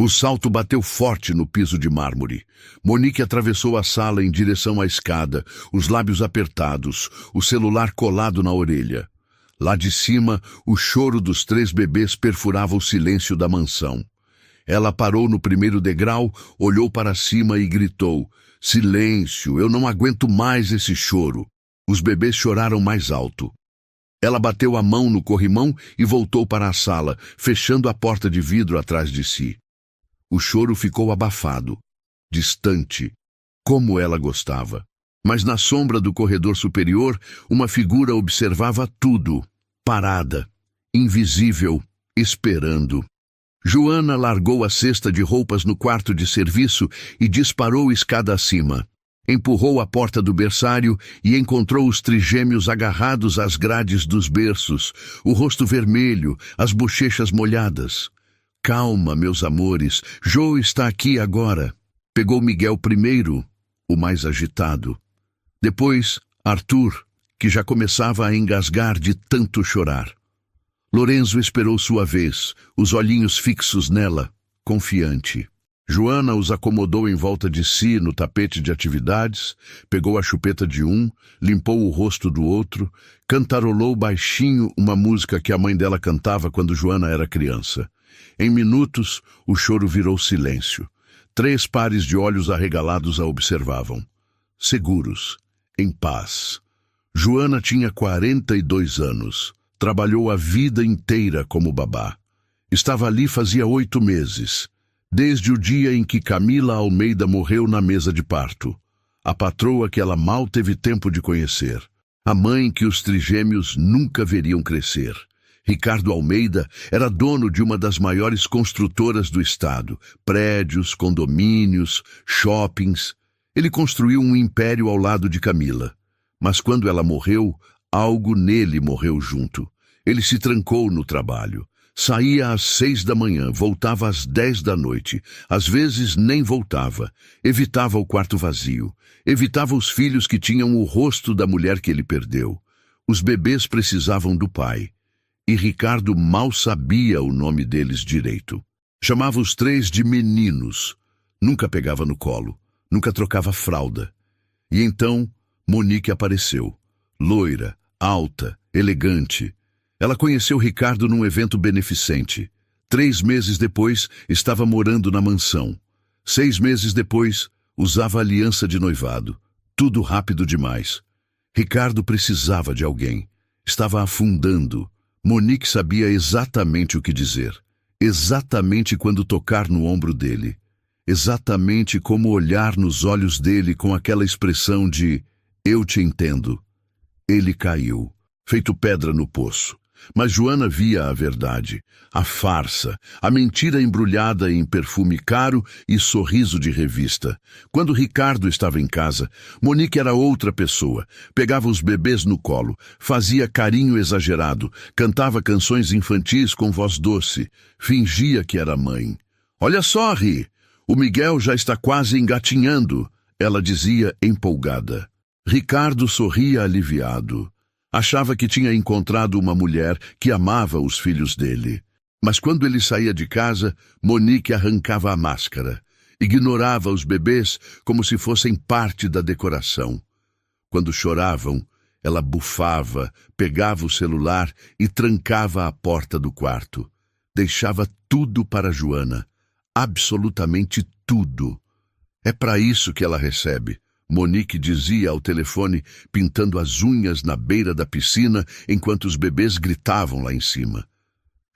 O salto bateu forte no piso de mármore. Monique atravessou a sala em direção à escada, os lábios apertados, o celular colado na orelha. Lá de cima, o choro dos 3 bebês perfurava o silêncio da mansão. Ela parou no primeiro degrau, olhou para cima e gritou: "Silêncio, eu não aguento mais esse choro." Os bebês choraram mais alto. Ela bateu a mão no corrimão e voltou para a sala, fechando a porta de vidro atrás de si. O choro ficou abafado, distante, como ela gostava. Mas na sombra do corredor superior, uma figura observava tudo, parada, invisível, esperando. Joana largou a cesta de roupas no quarto de serviço e disparou escada acima. Empurrou a porta do berçário e encontrou os trigêmeos agarrados às grades dos berços, o rosto vermelho, as bochechas molhadas. "Calma, meus amores, Jo está aqui agora." Pegou Miguel primeiro, o mais agitado. Depois, Arthur, que já começava a engasgar de tanto chorar. Lorenzo esperou sua vez, os olhinhos fixos nela, confiante. Joana os acomodou em volta de si no tapete de atividades, pegou a chupeta de um, limpou o rosto do outro, cantarolou baixinho uma música que a mãe dela cantava quando Joana era criança. Em minutos, o choro virou silêncio. 3 pares de olhos arregalados a observavam. Seguros, em paz. Joana tinha 42 anos. Trabalhou a vida inteira como babá. Estava ali fazia 8 meses. Desde o dia em que Camila Almeida morreu na mesa de parto. A patroa que ela mal teve tempo de conhecer. A mãe que os trigêmeos nunca veriam crescer. Ricardo Almeida era dono de uma das maiores construtoras do estado. Prédios, condomínios, shoppings. Ele construiu um império ao lado de Camila. Mas quando ela morreu, algo nele morreu junto. Ele se trancou no trabalho. Saía às 6 da manhã, voltava às 10 da noite. Às vezes nem voltava. Evitava o quarto vazio. Evitava os filhos que tinham o rosto da mulher que ele perdeu. Os bebês precisavam do pai. E Ricardo mal sabia o nome deles direito. Chamava os 3 de meninos. Nunca pegava no colo. Nunca trocava fralda. E então, Monique apareceu. Loira, alta, elegante. Ela conheceu Ricardo num evento beneficente. 3 meses depois, estava morando na mansão. 6 meses depois, usava aliança de noivado. Tudo rápido demais. Ricardo precisava de alguém. Estava afundando. Monique sabia exatamente o que dizer. Exatamente quando tocar no ombro dele. Exatamente como olhar nos olhos dele com aquela expressão de "eu te entendo." Ele caiu, feito pedra no poço. Mas Joana via a verdade, a farsa, a mentira embrulhada em perfume caro e sorriso de revista. Quando Ricardo estava em casa, Monique era outra pessoa. Pegava os bebês no colo, fazia carinho exagerado, cantava canções infantis com voz doce, fingia que era mãe. "Olha só, Ri, o Miguel já está quase engatinhando", ela dizia empolgada. Ricardo sorria aliviado. Achava que tinha encontrado uma mulher que amava os filhos dele. Mas quando ele saía de casa, Monique arrancava a máscara. Ignorava os bebês como se fossem parte da decoração. Quando choravam, ela bufava, pegava o celular e trancava a porta do quarto. Deixava tudo para Joana. Absolutamente tudo. "É para isso que ela recebe", Monique dizia ao telefone, pintando as unhas na beira da piscina enquanto os bebês gritavam lá em cima.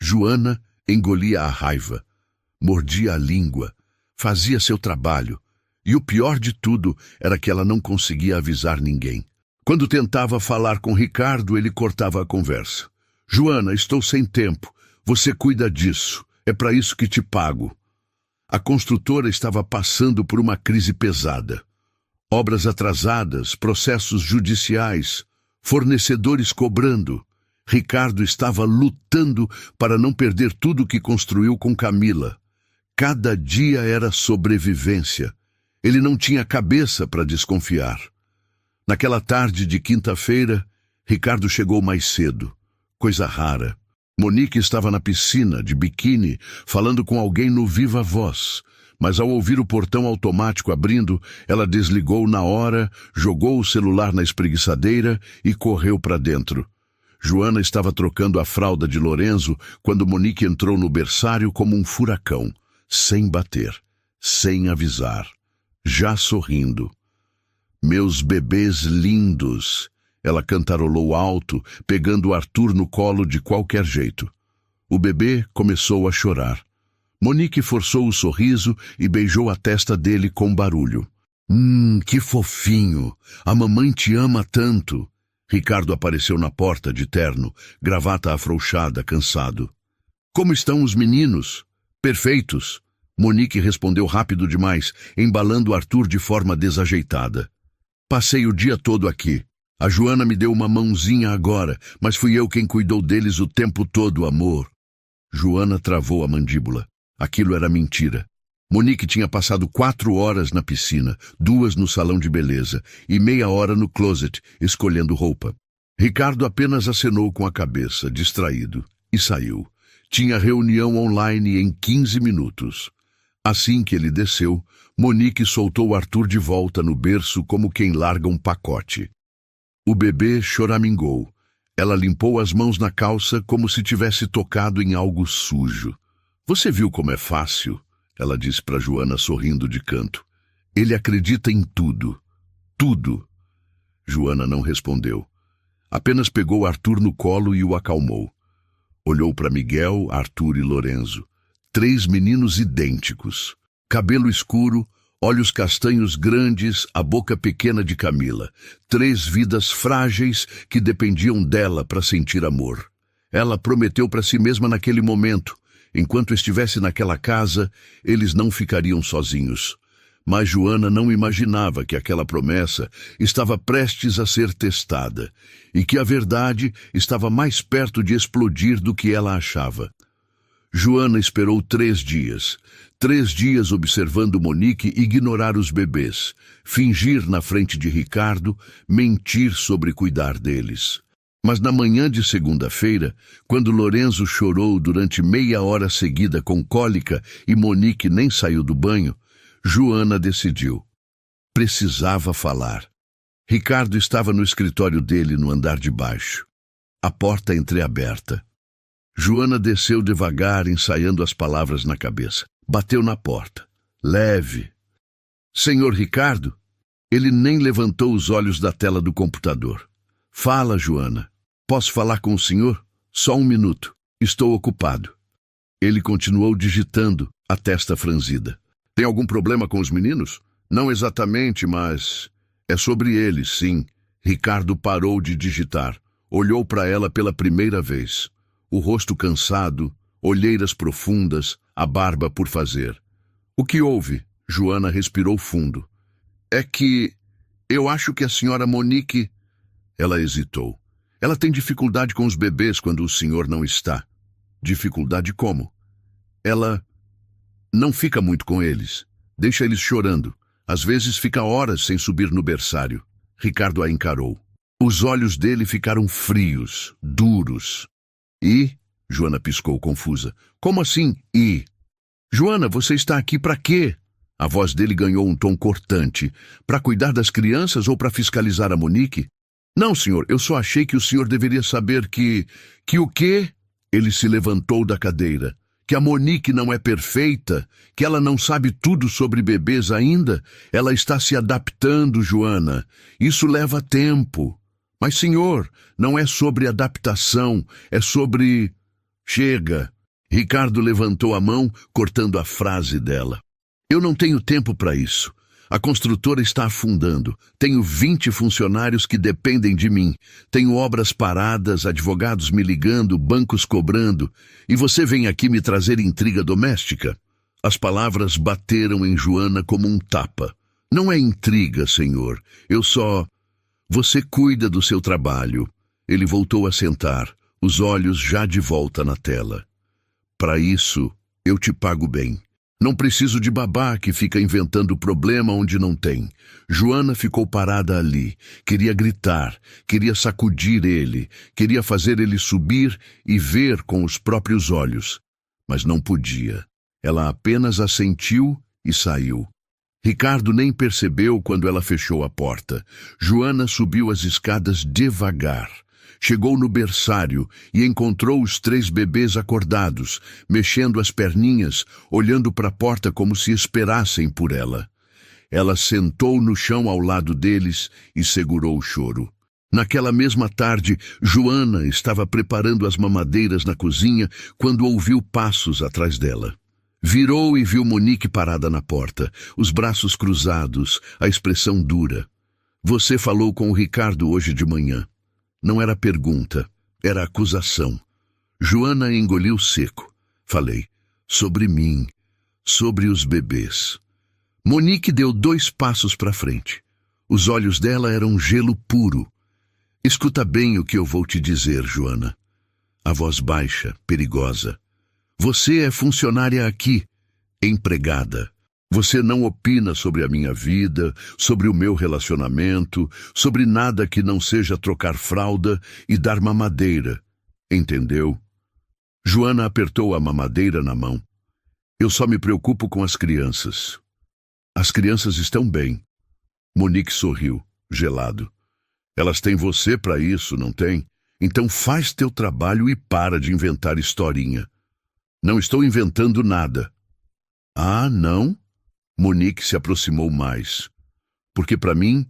Joana engolia a raiva, mordia a língua, fazia seu trabalho, e o pior de tudo era que ela não conseguia avisar ninguém. Quando tentava falar com Ricardo, ele cortava a conversa. "Joana, estou sem tempo. Você cuida disso. É para isso que te pago." A construtora estava passando por uma crise pesada. Obras atrasadas, processos judiciais, fornecedores cobrando. Ricardo estava lutando para não perder tudo que construiu com Camila. Cada dia era sobrevivência. Ele não tinha cabeça para desconfiar. Naquela tarde de quinta-feira, Ricardo chegou mais cedo. Coisa rara. Monique estava na piscina, de biquíni, falando com alguém no viva voz. Mas ao ouvir o portão automático abrindo, ela desligou na hora, jogou o celular na espreguiçadeira e correu para dentro. Joana estava trocando a fralda de Lorenzo quando Monique entrou no berçário como um furacão, sem bater, sem avisar, já sorrindo. Meus bebês lindos! Ela cantarolou alto, pegando Arthur no colo de qualquer jeito. O bebê começou a chorar. Monique forçou o sorriso e beijou a testa dele com barulho. Que fofinho! A mamãe te ama tanto! Ricardo apareceu na porta de terno, gravata afrouxada, cansado. Como estão os meninos? Perfeitos! Monique respondeu rápido demais, embalando Arthur de forma desajeitada. Passei o dia todo aqui. A Joana me deu uma mãozinha agora, mas fui eu quem cuidou deles o tempo todo, amor. Joana travou a mandíbula. Aquilo era mentira. Monique tinha passado 4 horas na piscina, 2 no salão de beleza e meia hora no closet, escolhendo roupa. Ricardo apenas acenou com a cabeça, distraído, e saiu. Tinha reunião online em 15 minutos. Assim que ele desceu, Monique soltou Arthur de volta no berço como quem larga um pacote. O bebê choramingou. Ela limpou as mãos na calça como se tivesse tocado em algo sujo. Você viu como é fácil? Ela disse para Joana sorrindo de canto. Ele acredita em tudo. Tudo. Joana não respondeu. Apenas pegou Arthur no colo e o acalmou. Olhou para Miguel, Arthur e Lorenzo. 3 meninos idênticos. Cabelo escuro, olhos castanhos grandes, a boca pequena de Camila. 3 vidas frágeis que dependiam dela para sentir amor. Ela prometeu para si mesma naquele momento. Enquanto estivesse naquela casa, eles não ficariam sozinhos. Mas Joana não imaginava que aquela promessa estava prestes a ser testada e que a verdade estava mais perto de explodir do que ela achava. Joana esperou 3 dias. 3 dias observando Monique ignorar os bebês, fingir na frente de Ricardo, mentir sobre cuidar deles. Mas na manhã de segunda-feira, quando Lorenzo chorou durante meia hora seguida com cólica e Monique nem saiu do banho, Joana decidiu. Precisava falar. Ricardo estava no escritório dele no andar de baixo. A porta entreaberta. Joana desceu devagar, ensaiando as palavras na cabeça. Bateu na porta. Leve. Senhor Ricardo? Ele nem levantou os olhos da tela do computador. Fala, Joana. Posso falar com o senhor? Só 1 minuto. Estou ocupado. Ele continuou digitando, a testa franzida. Tem algum problema com os meninos? Não exatamente, mas... É sobre eles, sim. Ricardo parou de digitar. Olhou para ela pela primeira vez. O rosto cansado, olheiras profundas, a barba por fazer. O que houve? Joana respirou fundo. É que... Eu acho que a senhora Monique... Ela hesitou. Ela tem dificuldade com os bebês quando o senhor não está. Dificuldade como? Ela não fica muito com eles. Deixa eles chorando. Às vezes fica horas sem subir no berçário. Ricardo a encarou. Os olhos dele ficaram frios, duros. E? Joana piscou confusa. Como assim, e? Joana, você está aqui para quê? A voz dele ganhou um tom cortante. Para cuidar das crianças ou para fiscalizar a Monique? Não, senhor, eu só achei que o senhor deveria saber que... Que o quê? Ele se levantou da cadeira. Que a Monique não é perfeita, que ela não sabe tudo sobre bebês ainda. Ela está se adaptando, Joana. Isso leva tempo. Mas, senhor, não é sobre adaptação, é sobre... Chega. Ricardo levantou a mão, cortando a frase dela. Eu não tenho tempo para isso. A construtora está afundando. Tenho 20 funcionários que dependem de mim. Tenho obras paradas, advogados me ligando, bancos cobrando. E você vem aqui me trazer intriga doméstica? As palavras bateram em Joana como um tapa. Não é intriga, senhor. Eu só... Você cuida do seu trabalho. Ele voltou a sentar, os olhos já de volta na tela. Para isso, eu te pago bem. Não preciso de babá que fica inventando problema onde não tem. Joana ficou parada ali. Queria gritar, queria sacudir ele, queria fazer ele subir e ver com os próprios olhos. Mas não podia. Ela apenas assentiu e saiu. Ricardo nem percebeu quando ela fechou a porta. Joana subiu as escadas devagar. Chegou no berçário e encontrou os 3 bebês acordados, mexendo as perninhas, olhando para a porta como se esperassem por ela. Ela sentou no chão ao lado deles e segurou o choro. Naquela mesma tarde, Joana estava preparando as mamadeiras na cozinha quando ouviu passos atrás dela. Virou e viu Monique parada na porta, os braços cruzados, a expressão dura. Você falou com o Ricardo hoje de manhã. Não era pergunta, era acusação. Joana engoliu seco. Falei, sobre mim, sobre os bebês. Monique deu 2 passos para frente. Os olhos dela eram gelo puro. Escuta bem o que eu vou te dizer, Joana. A voz baixa, perigosa. Você é funcionária aqui, empregada. Você não opina sobre a minha vida, sobre o meu relacionamento, sobre nada que não seja trocar fralda e dar mamadeira. Entendeu? Joana apertou a mamadeira na mão. Eu só me preocupo com as crianças. As crianças estão bem. Monique sorriu, gelado. Elas têm você para isso, não tem? Então faz teu trabalho e para de inventar historinha. Não estou inventando nada. Ah, não? Monique se aproximou mais. Porque para mim,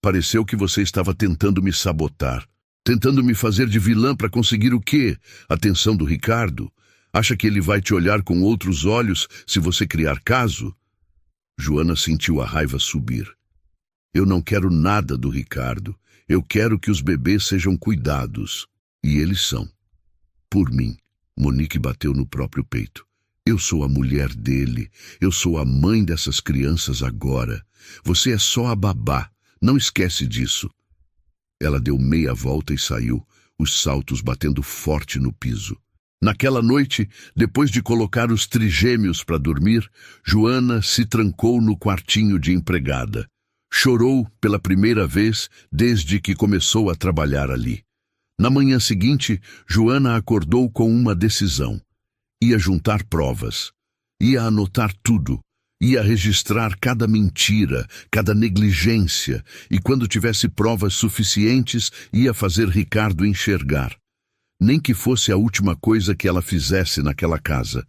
pareceu que você estava tentando me sabotar. Tentando me fazer de vilã para conseguir o quê? A atenção do Ricardo? Acha que ele vai te olhar com outros olhos se você criar caso? Joana sentiu a raiva subir. Eu não quero nada do Ricardo. Eu quero que os bebês sejam cuidados. E eles são. Por mim. Monique bateu no próprio peito. Eu sou a mulher dele. Eu sou a mãe dessas crianças agora. Você é só a babá. Não esquece disso. Ela deu meia volta e saiu, os saltos batendo forte no piso. Naquela noite, depois de colocar os trigêmeos para dormir, Joana se trancou no quartinho de empregada. Chorou pela primeira vez desde que começou a trabalhar ali. Na manhã seguinte, Joana acordou com uma decisão. Ia juntar provas. Ia anotar tudo. Ia registrar cada mentira, cada negligência, e quando tivesse provas suficientes, ia fazer Ricardo enxergar. Nem que fosse a última coisa que ela fizesse naquela casa.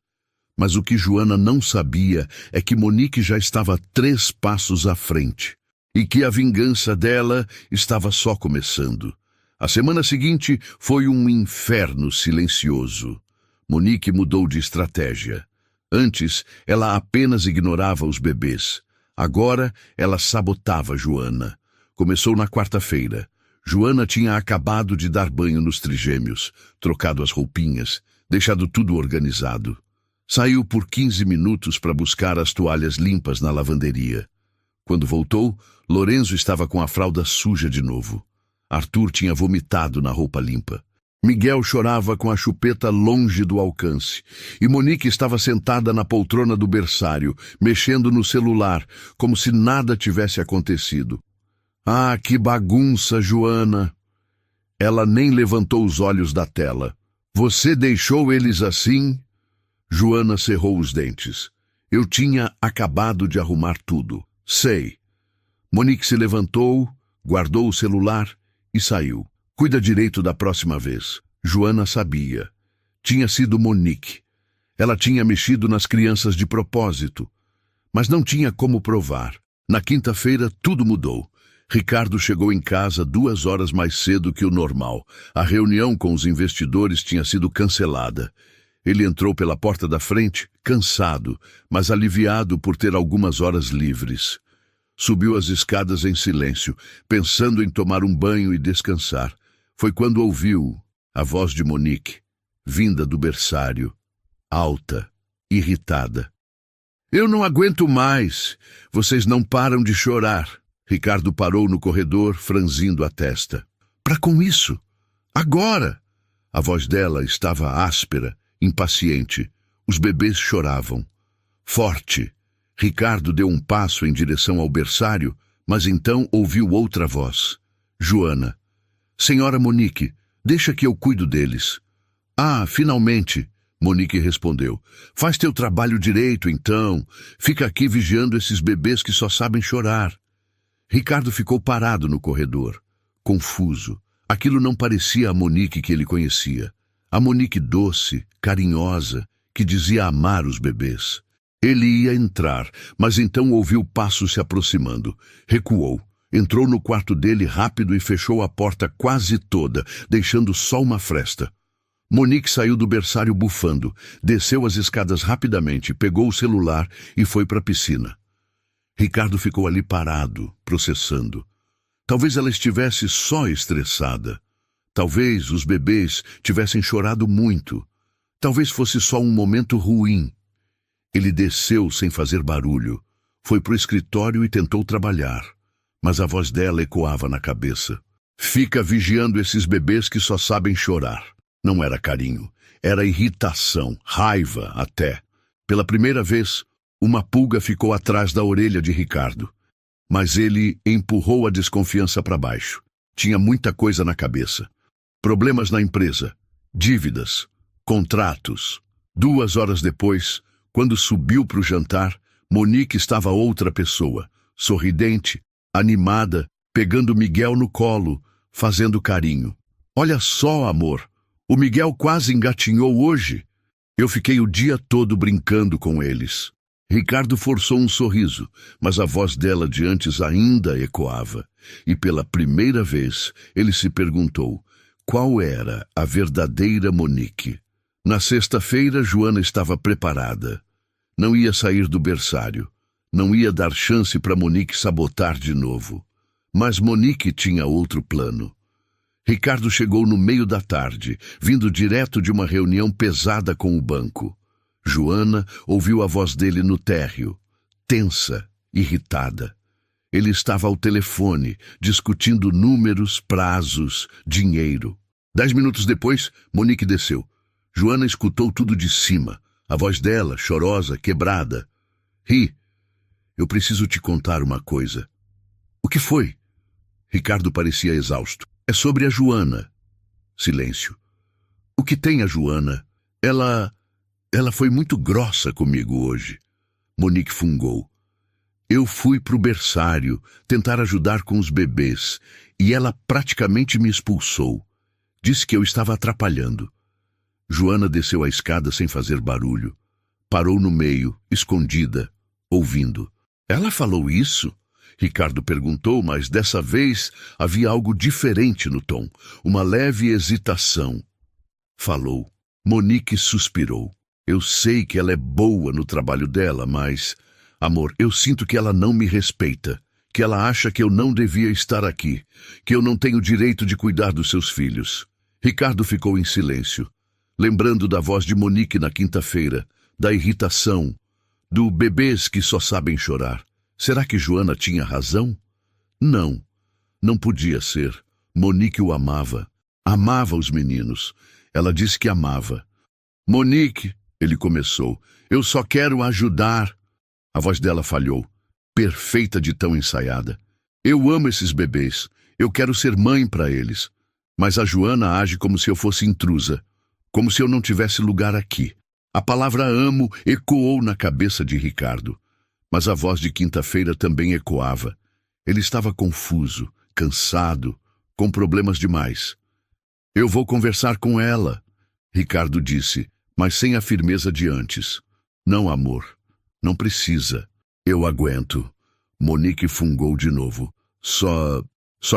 Mas o que Joana não sabia é que Monique já estava 3 passos à frente, e que a vingança dela estava só começando. A semana seguinte foi um inferno silencioso. Monique mudou de estratégia. Antes, ela apenas ignorava os bebês. Agora, ela sabotava Joana. Começou na quarta-feira. Joana tinha acabado de dar banho nos trigêmeos, trocado as roupinhas, deixado tudo organizado. Saiu por 15 minutos para buscar as toalhas limpas na lavanderia. Quando voltou, Lorenzo estava com a fralda suja de novo. Arthur tinha vomitado na roupa limpa. Miguel chorava com a chupeta longe do alcance, e Monique estava sentada na poltrona do berçário, mexendo no celular, como se nada tivesse acontecido. Ah, que bagunça, Joana! Ela nem levantou os olhos da tela. Você deixou eles assim? Joana cerrou os dentes. Eu tinha acabado de arrumar tudo. Sei. Monique se levantou, guardou o celular e saiu. Cuida direito da próxima vez. Joana sabia. Tinha sido Monique. Ela tinha mexido nas crianças de propósito. Mas não tinha como provar. Na quinta-feira, tudo mudou. Ricardo chegou em casa 2 horas mais cedo que o normal. A reunião com os investidores tinha sido cancelada. Ele entrou pela porta da frente, cansado, mas aliviado por ter algumas horas livres. Subiu as escadas em silêncio, pensando em tomar um banho e descansar. Foi quando ouviu a voz de Monique, vinda do berçário, alta, irritada. Eu não aguento mais. Vocês não param de chorar. Ricardo parou no corredor, franzindo a testa. Para com isso? Agora! A voz dela estava áspera, impaciente. Os bebês choravam. Forte. Ricardo deu um passo em direção ao berçário, mas então ouviu outra voz. Joana. Senhora Monique, deixa que eu cuido deles. Ah, finalmente, Monique respondeu. Faz teu trabalho direito, então. Fica aqui vigiando esses bebês que só sabem chorar. Ricardo ficou parado no corredor, confuso. Aquilo não parecia a Monique que ele conhecia. A Monique doce, carinhosa, que dizia amar os bebês. Ele ia entrar, mas então ouviu passos se aproximando. Recuou. Entrou no quarto dele rápido e fechou a porta quase toda, deixando só uma fresta. Monique saiu do berçário bufando, desceu as escadas rapidamente, pegou o celular e foi para a piscina. Ricardo ficou ali parado, processando. Talvez ela estivesse só estressada. Talvez os bebês tivessem chorado muito. Talvez fosse só um momento ruim. Ele desceu sem fazer barulho, foi para o escritório e tentou trabalhar. Mas a voz dela ecoava na cabeça. Fica vigiando esses bebês que só sabem chorar. Não era carinho, era irritação, raiva até. Pela primeira vez, uma pulga ficou atrás da orelha de Ricardo. Mas ele empurrou a desconfiança para baixo. Tinha muita coisa na cabeça. Problemas na empresa, dívidas, contratos. 2 horas depois, quando subiu para o jantar, Monique estava outra pessoa, sorridente, animada, pegando Miguel no colo, fazendo carinho. Olha só, amor, o Miguel quase engatinhou hoje. Eu fiquei o dia todo brincando com eles. Ricardo forçou um sorriso, mas a voz dela de antes ainda ecoava. E pela primeira vez, ele se perguntou qual era a verdadeira Monique. Na sexta-feira, Joana estava preparada. Não ia sair do berçário. Não ia dar chance para Monique sabotar de novo. Mas Monique tinha outro plano. Ricardo chegou no meio da tarde, vindo direto de uma reunião pesada com o banco. Joana ouviu a voz dele no térreo, tensa, irritada. Ele estava ao telefone, discutindo números, prazos, dinheiro. 10 minutos depois, Monique desceu. Joana escutou tudo de cima. A voz dela, chorosa, quebrada. Ri, eu preciso te contar uma coisa. O que foi? Ricardo parecia exausto. É sobre a Joana. Silêncio. O que tem a Joana? Ela foi muito grossa comigo hoje. Monique fungou. Eu fui pro berçário tentar ajudar com os bebês e ela praticamente me expulsou. Disse que eu estava atrapalhando. Joana desceu a escada sem fazer barulho. Parou no meio, escondida, ouvindo. Ela falou isso? Ricardo perguntou, mas dessa vez havia algo diferente no tom, uma leve hesitação. Falou. Monique suspirou. Eu sei que ela é boa no trabalho dela, mas... Amor, eu sinto que ela não me respeita, que ela acha que eu não devia estar aqui, que eu não tenho direito de cuidar dos seus filhos. Ricardo ficou em silêncio, lembrando da voz de Monique na quinta-feira, da irritação, do bebês que só sabem chorar. Será que Joana tinha razão? Não, não podia ser. Monique o amava. Amava os meninos. Ela disse que amava. Monique, ele começou, eu só quero ajudar. A voz dela falhou, perfeita de tão ensaiada. Eu amo esses bebês. Eu quero ser mãe para eles. Mas a Joana age como se eu fosse intrusa, como se eu não tivesse lugar aqui. A palavra amo ecoou na cabeça de Ricardo. Mas a voz de quinta-feira também ecoava. Ele estava confuso, cansado, com problemas demais. Eu vou conversar com ela, Ricardo disse, mas sem a firmeza de antes. Não, amor, não precisa. Eu aguento. Monique fungou de novo. Só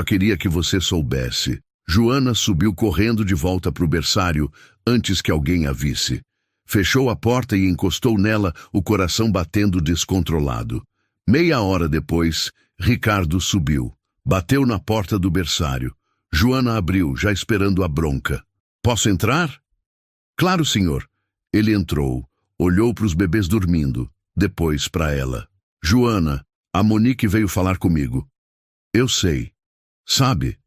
queria que você soubesse. Joana subiu correndo de volta para o berçário antes que alguém a visse. Fechou a porta e encostou nela, o coração batendo descontrolado. Meia hora depois, Ricardo subiu. Bateu na porta do berçário. Joana abriu, já esperando a bronca. Posso entrar? Claro, senhor. Ele entrou, olhou para os bebês dormindo, depois para ela. Joana, a Monique veio falar comigo. Eu sei. Sabe?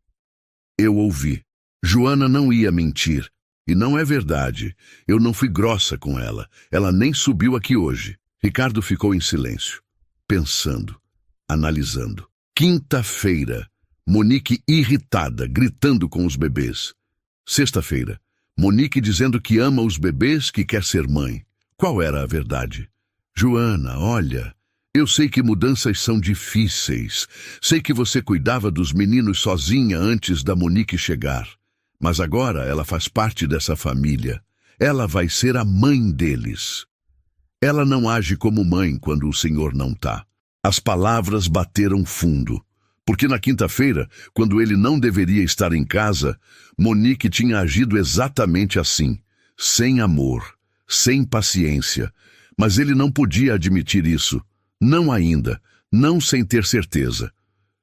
Eu ouvi. Joana não ia mentir. E não é verdade. Eu não fui grossa com ela. Ela nem subiu aqui hoje. Ricardo ficou em silêncio, pensando, analisando. Quinta-feira, Monique irritada, gritando com os bebês. Sexta-feira, Monique dizendo que ama os bebês, que quer ser mãe. Qual era a verdade? Joana, olha, eu sei que mudanças são difíceis. Sei que você cuidava dos meninos sozinha antes da Monique chegar. Mas agora ela faz parte dessa família. Ela vai ser a mãe deles. Ela não age como mãe quando o senhor não tá. As palavras bateram fundo. Porque na quinta-feira, quando ele não deveria estar em casa, Monique tinha agido exatamente assim. Sem amor, sem paciência. Mas ele não podia admitir isso. Não ainda. Não sem ter certeza.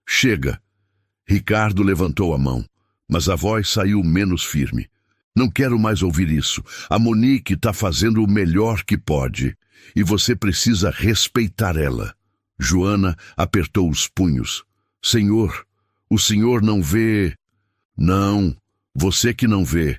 Chega. Ricardo levantou a mão, mas a voz saiu menos firme. Não quero mais ouvir isso. A Monique está fazendo o melhor que pode. E você precisa respeitar ela. Joana apertou os punhos. Senhor, o senhor não vê... Não, você que não vê.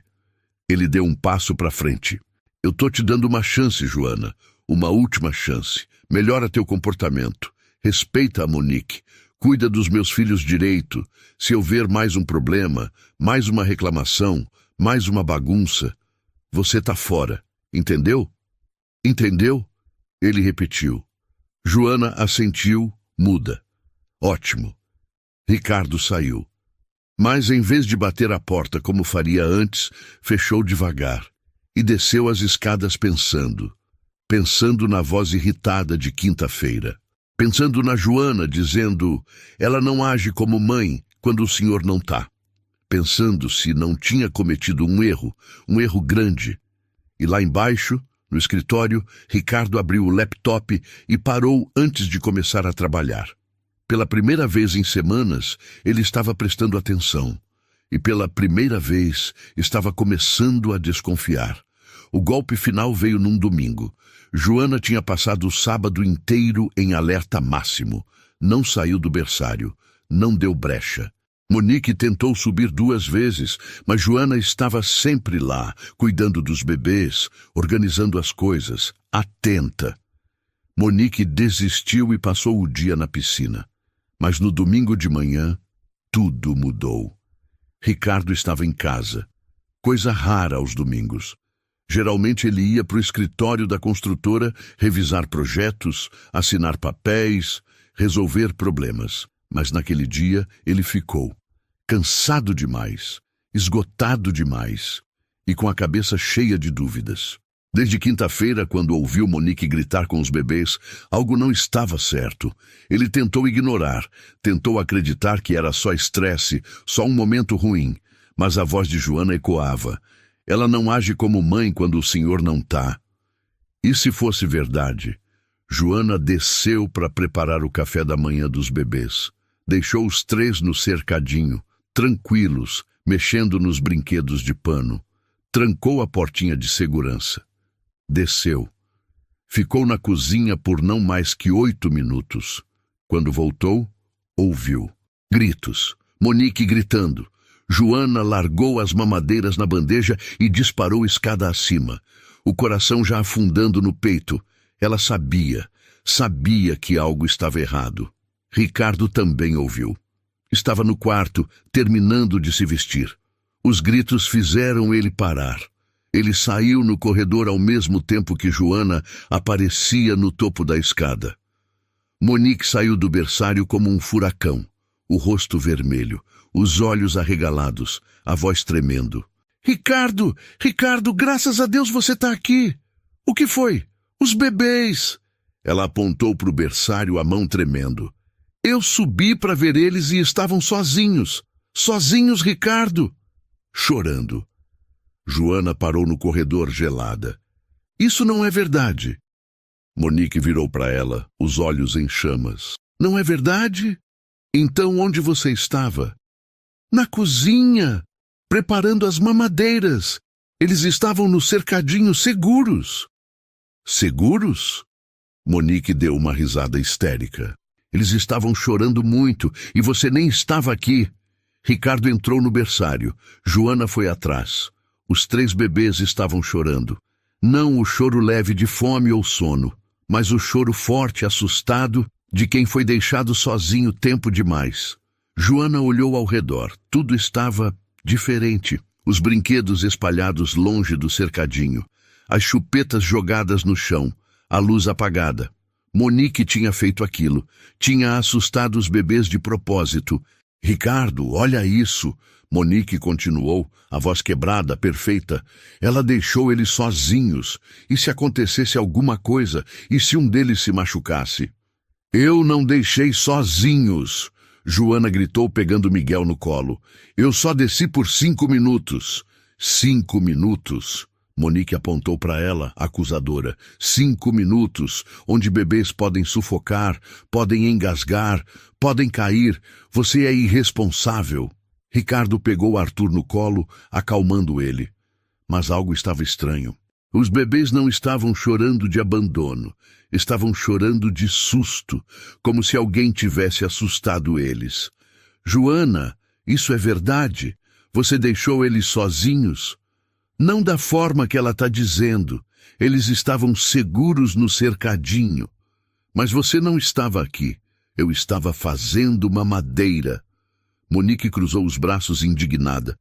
Ele deu um passo para frente. Eu tô te dando uma chance, Joana. Uma última chance. Melhora teu comportamento. Respeita a Monique. Cuida dos meus filhos direito. Se eu ver mais um problema, mais uma reclamação, mais uma bagunça, você tá fora. Entendeu? Entendeu? Ele repetiu. Joana assentiu, muda. Ótimo. Ricardo saiu. Mas em vez de bater a porta como faria antes, fechou devagar e desceu as escadas pensando na voz irritada de quinta-feira. Pensando na Joana, dizendo, ela não age como mãe quando o senhor não tá. Pensando se não tinha cometido um erro grande. E lá embaixo, no escritório, Ricardo abriu o laptop e parou antes de começar a trabalhar. Pela primeira vez em semanas, ele estava prestando atenção. E pela primeira vez, estava começando a desconfiar. O golpe final veio num domingo. Joana tinha passado o sábado inteiro em alerta máximo. Não saiu do berçário. Não deu brecha. Monique tentou subir 2 vezes, mas Joana estava sempre lá, cuidando dos bebês, organizando as coisas, atenta. Monique desistiu e passou o dia na piscina. Mas no domingo de manhã, tudo mudou. Ricardo estava em casa. Coisa rara aos domingos. Geralmente ele ia para o escritório da construtora revisar projetos, assinar papéis, resolver problemas. Mas naquele dia ele ficou, cansado demais, esgotado demais e com a cabeça cheia de dúvidas. Desde quinta-feira, quando ouviu Monique gritar com os bebês, algo não estava certo. Ele tentou ignorar, tentou acreditar que era só estresse, só um momento ruim. Mas a voz de Joana ecoava. Ela não age como mãe quando o senhor não tá. E se fosse verdade? Joana desceu para preparar o café da manhã dos bebês. Deixou os 3 no cercadinho, tranquilos, mexendo nos brinquedos de pano. Trancou a portinha de segurança. Desceu. Ficou na cozinha por não mais que 8 minutos. Quando voltou, ouviu gritos. Monique gritando. Joana largou as mamadeiras na bandeja e disparou escada acima. O coração já afundando no peito. Ela sabia que algo estava errado. Ricardo também ouviu. Estava no quarto, terminando de se vestir. Os gritos fizeram ele parar. Ele saiu no corredor ao mesmo tempo que Joana aparecia no topo da escada. Monique saiu do berçário como um furacão, o rosto vermelho, os olhos arregalados, a voz tremendo. Ricardo, graças a Deus você está aqui. O que foi? Os bebês. Ela apontou para o berçário, a mão tremendo. Eu subi para ver eles e estavam sozinhos. Sozinhos, Ricardo. Chorando. Joana parou no corredor gelada. Isso não é verdade. Monique virou para ela, os olhos em chamas. Não é verdade? Então onde você estava? Na cozinha, preparando as mamadeiras. Eles estavam no cercadinho seguros. Seguros? Monique deu uma risada histérica. Eles estavam chorando muito e você nem estava aqui. Ricardo entrou no berçário. Joana foi atrás. Os 3 bebês estavam chorando. Não o choro leve de fome ou sono, mas o choro forte, assustado, de quem foi deixado sozinho tempo demais. Joana olhou ao redor. Tudo estava diferente. Os brinquedos espalhados longe do cercadinho, as chupetas jogadas no chão, a luz apagada. Monique tinha feito aquilo. Tinha assustado os bebês de propósito. Ricardo, olha isso! Monique continuou, a voz quebrada, perfeita. Ela deixou eles sozinhos. E se acontecesse alguma coisa? E se um deles se machucasse? Eu não deixei sozinhos! Joana gritou, pegando Miguel no colo. Eu só desci por 5 minutos. 5 minutos? Monique apontou para ela, acusadora. 5 minutos, onde bebês podem sufocar, podem engasgar, podem cair. Você é irresponsável. Ricardo pegou Arthur no colo, acalmando ele. Mas algo estava estranho. Os bebês não estavam chorando de abandono. Estavam chorando de susto, como se alguém tivesse assustado eles. Joana, isso é verdade? Você deixou eles sozinhos? Não da forma que ela está dizendo. Eles estavam seguros no cercadinho. Mas você não estava aqui. Eu estava fazendo uma madeira. Monique cruzou os braços indignada.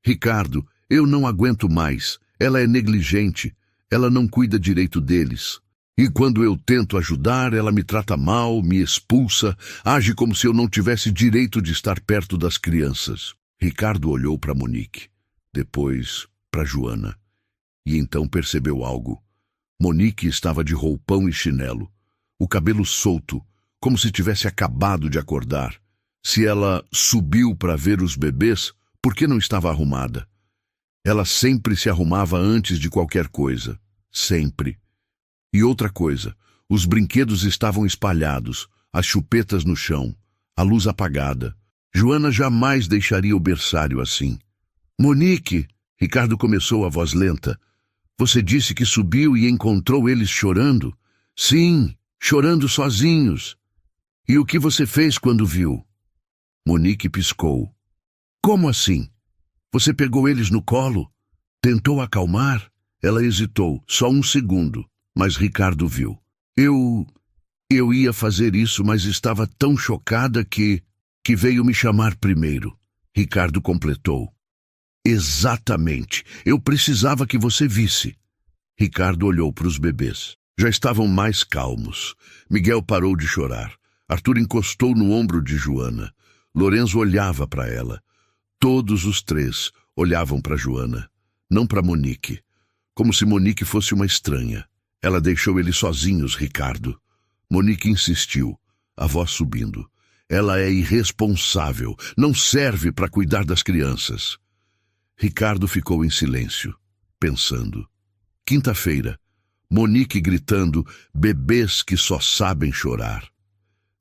Ricardo, eu não aguento mais. Ela é negligente. Ela não cuida direito deles. E quando eu tento ajudar, ela me trata mal, me expulsa, age como se eu não tivesse direito de estar perto das crianças. Ricardo olhou para Monique, depois para Joana, e então percebeu algo. Monique estava de roupão e chinelo, o cabelo solto, como se tivesse acabado de acordar. Se ela subiu para ver os bebês, por que não estava arrumada? Ela sempre se arrumava antes de qualquer coisa. Sempre. E outra coisa, os brinquedos estavam espalhados, as chupetas no chão, a luz apagada. Joana jamais deixaria o berçário assim. Monique, Ricardo começou a voz lenta. Você disse que subiu e encontrou eles chorando? Sim, chorando sozinhos. E o que você fez quando viu? Monique piscou. Como assim? Você pegou eles no colo? Tentou acalmar? Ela hesitou, só um segundo, mas Ricardo viu. Eu ia fazer isso, mas estava tão chocada que veio me chamar primeiro. Ricardo completou. Exatamente, eu precisava que você visse. Ricardo olhou para os bebês. Já estavam mais calmos. Miguel parou de chorar. Arthur encostou no ombro de Joana. Lorenzo olhava para ela. Todos os três olhavam para Joana, não para Monique. Como se Monique fosse uma estranha. Ela deixou eles sozinhos, Ricardo. Monique insistiu, a voz subindo. Ela é irresponsável, não serve para cuidar das crianças. Ricardo ficou em silêncio, pensando. Quinta-feira, Monique gritando, bebês que só sabem chorar.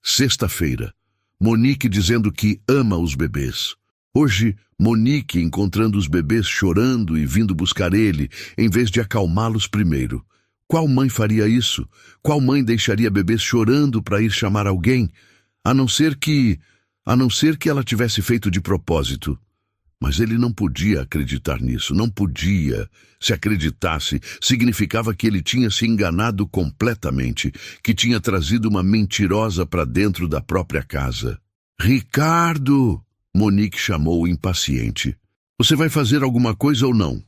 Sexta-feira, Monique dizendo que ama os bebês. Hoje, Monique encontrando os bebês chorando e vindo buscar ele, em vez de acalmá-los primeiro. Qual mãe faria isso? Qual mãe deixaria bebês chorando para ir chamar alguém? A não ser que ela tivesse feito de propósito. Mas ele não podia acreditar nisso, não podia. Se acreditasse, significava que ele tinha se enganado completamente, que tinha trazido uma mentirosa para dentro da própria casa. Ricardo! Monique chamou impaciente. Você vai fazer alguma coisa ou não?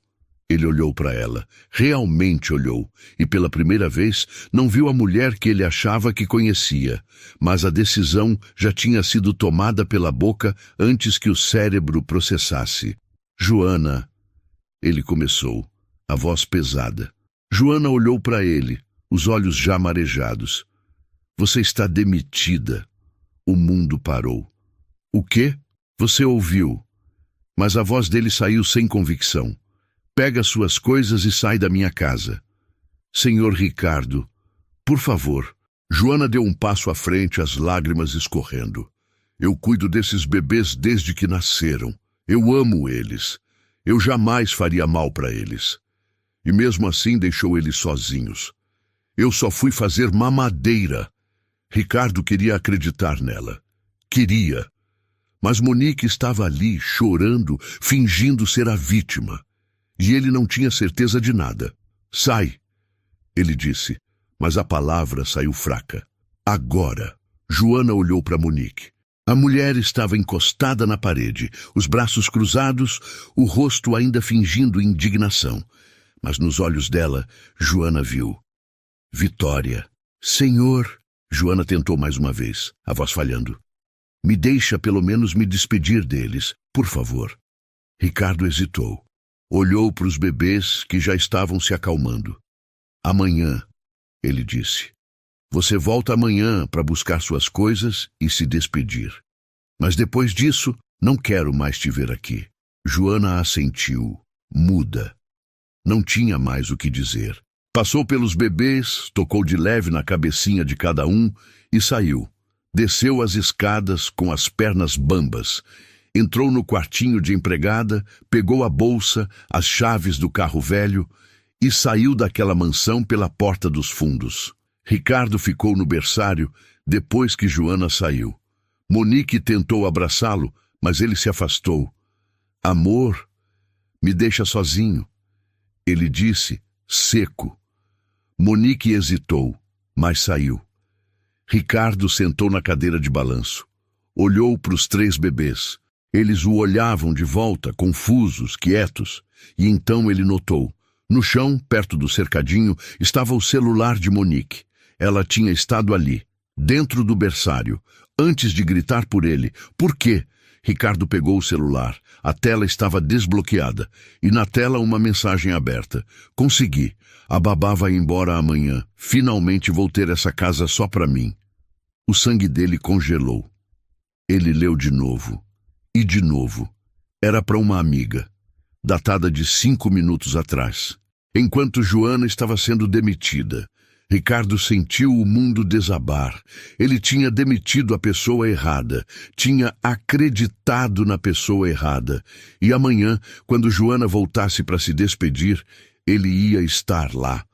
Ele olhou para ela, realmente olhou, e pela primeira vez não viu a mulher que ele achava que conhecia, mas a decisão já tinha sido tomada pela boca antes que o cérebro processasse. Joana, ele começou, a voz pesada. Joana olhou para ele, os olhos já marejados. Você está demitida. O mundo parou. O quê? Você ouviu. Mas a voz dele saiu sem convicção. Pega suas coisas e sai da minha casa. Senhor Ricardo, por favor. Joana deu um passo à frente, as lágrimas escorrendo. Eu cuido desses bebês desde que nasceram. Eu amo eles. Eu jamais faria mal para eles. E mesmo assim deixou eles sozinhos. Eu só fui fazer mamadeira. Ricardo queria acreditar nela. Queria. Mas Monique estava ali, chorando, fingindo ser a vítima. E ele não tinha certeza de nada. Sai, ele disse. mas a palavra saiu fraca. Agora. Joana olhou para Monique. A mulher estava encostada na parede, os braços cruzados, o rosto ainda fingindo indignação. Mas nos olhos dela, Joana viu vitória. Senhor, Joana tentou mais uma vez, a voz falhando. Me deixa pelo menos me despedir deles, por favor. Ricardo hesitou. Olhou para os bebês que já estavam se acalmando. Amanhã, ele disse. Você volta amanhã para buscar suas coisas e se despedir. Mas depois disso, não quero mais te ver aqui. Joana assentiu, muda. Não tinha mais o que dizer. Passou pelos bebês, tocou de leve na cabecinha de cada um e saiu. Desceu as escadas com as pernas bambas. Entrou no quartinho de empregada, pegou a bolsa, as chaves do carro velho e saiu daquela mansão pela porta dos fundos. Ricardo ficou no berçário depois que Joana saiu. Monique tentou abraçá-lo, mas ele se afastou. Amor, me deixa sozinho. Ele disse, seco. Monique hesitou, mas saiu. Ricardo sentou na cadeira de balanço. Olhou para os 3 bebês. Eles o olhavam de volta, confusos, quietos, e então ele notou. No chão, perto do cercadinho, estava o celular de Monique. Ela tinha estado ali, dentro do berçário, antes de gritar por ele. Por quê? Ricardo pegou o celular. A tela estava desbloqueada, e na tela uma mensagem aberta. Consegui. A babá vai embora amanhã. Finalmente vou ter essa casa só para mim. O sangue dele congelou. Ele leu de novo. E de novo. Era para uma amiga, datada de 5 minutos atrás. Enquanto Joana estava sendo demitida, Ricardo sentiu o mundo desabar. Ele tinha demitido a pessoa errada, tinha acreditado na pessoa errada. E amanhã, quando Joana voltasse para se despedir, ele ia estar lá,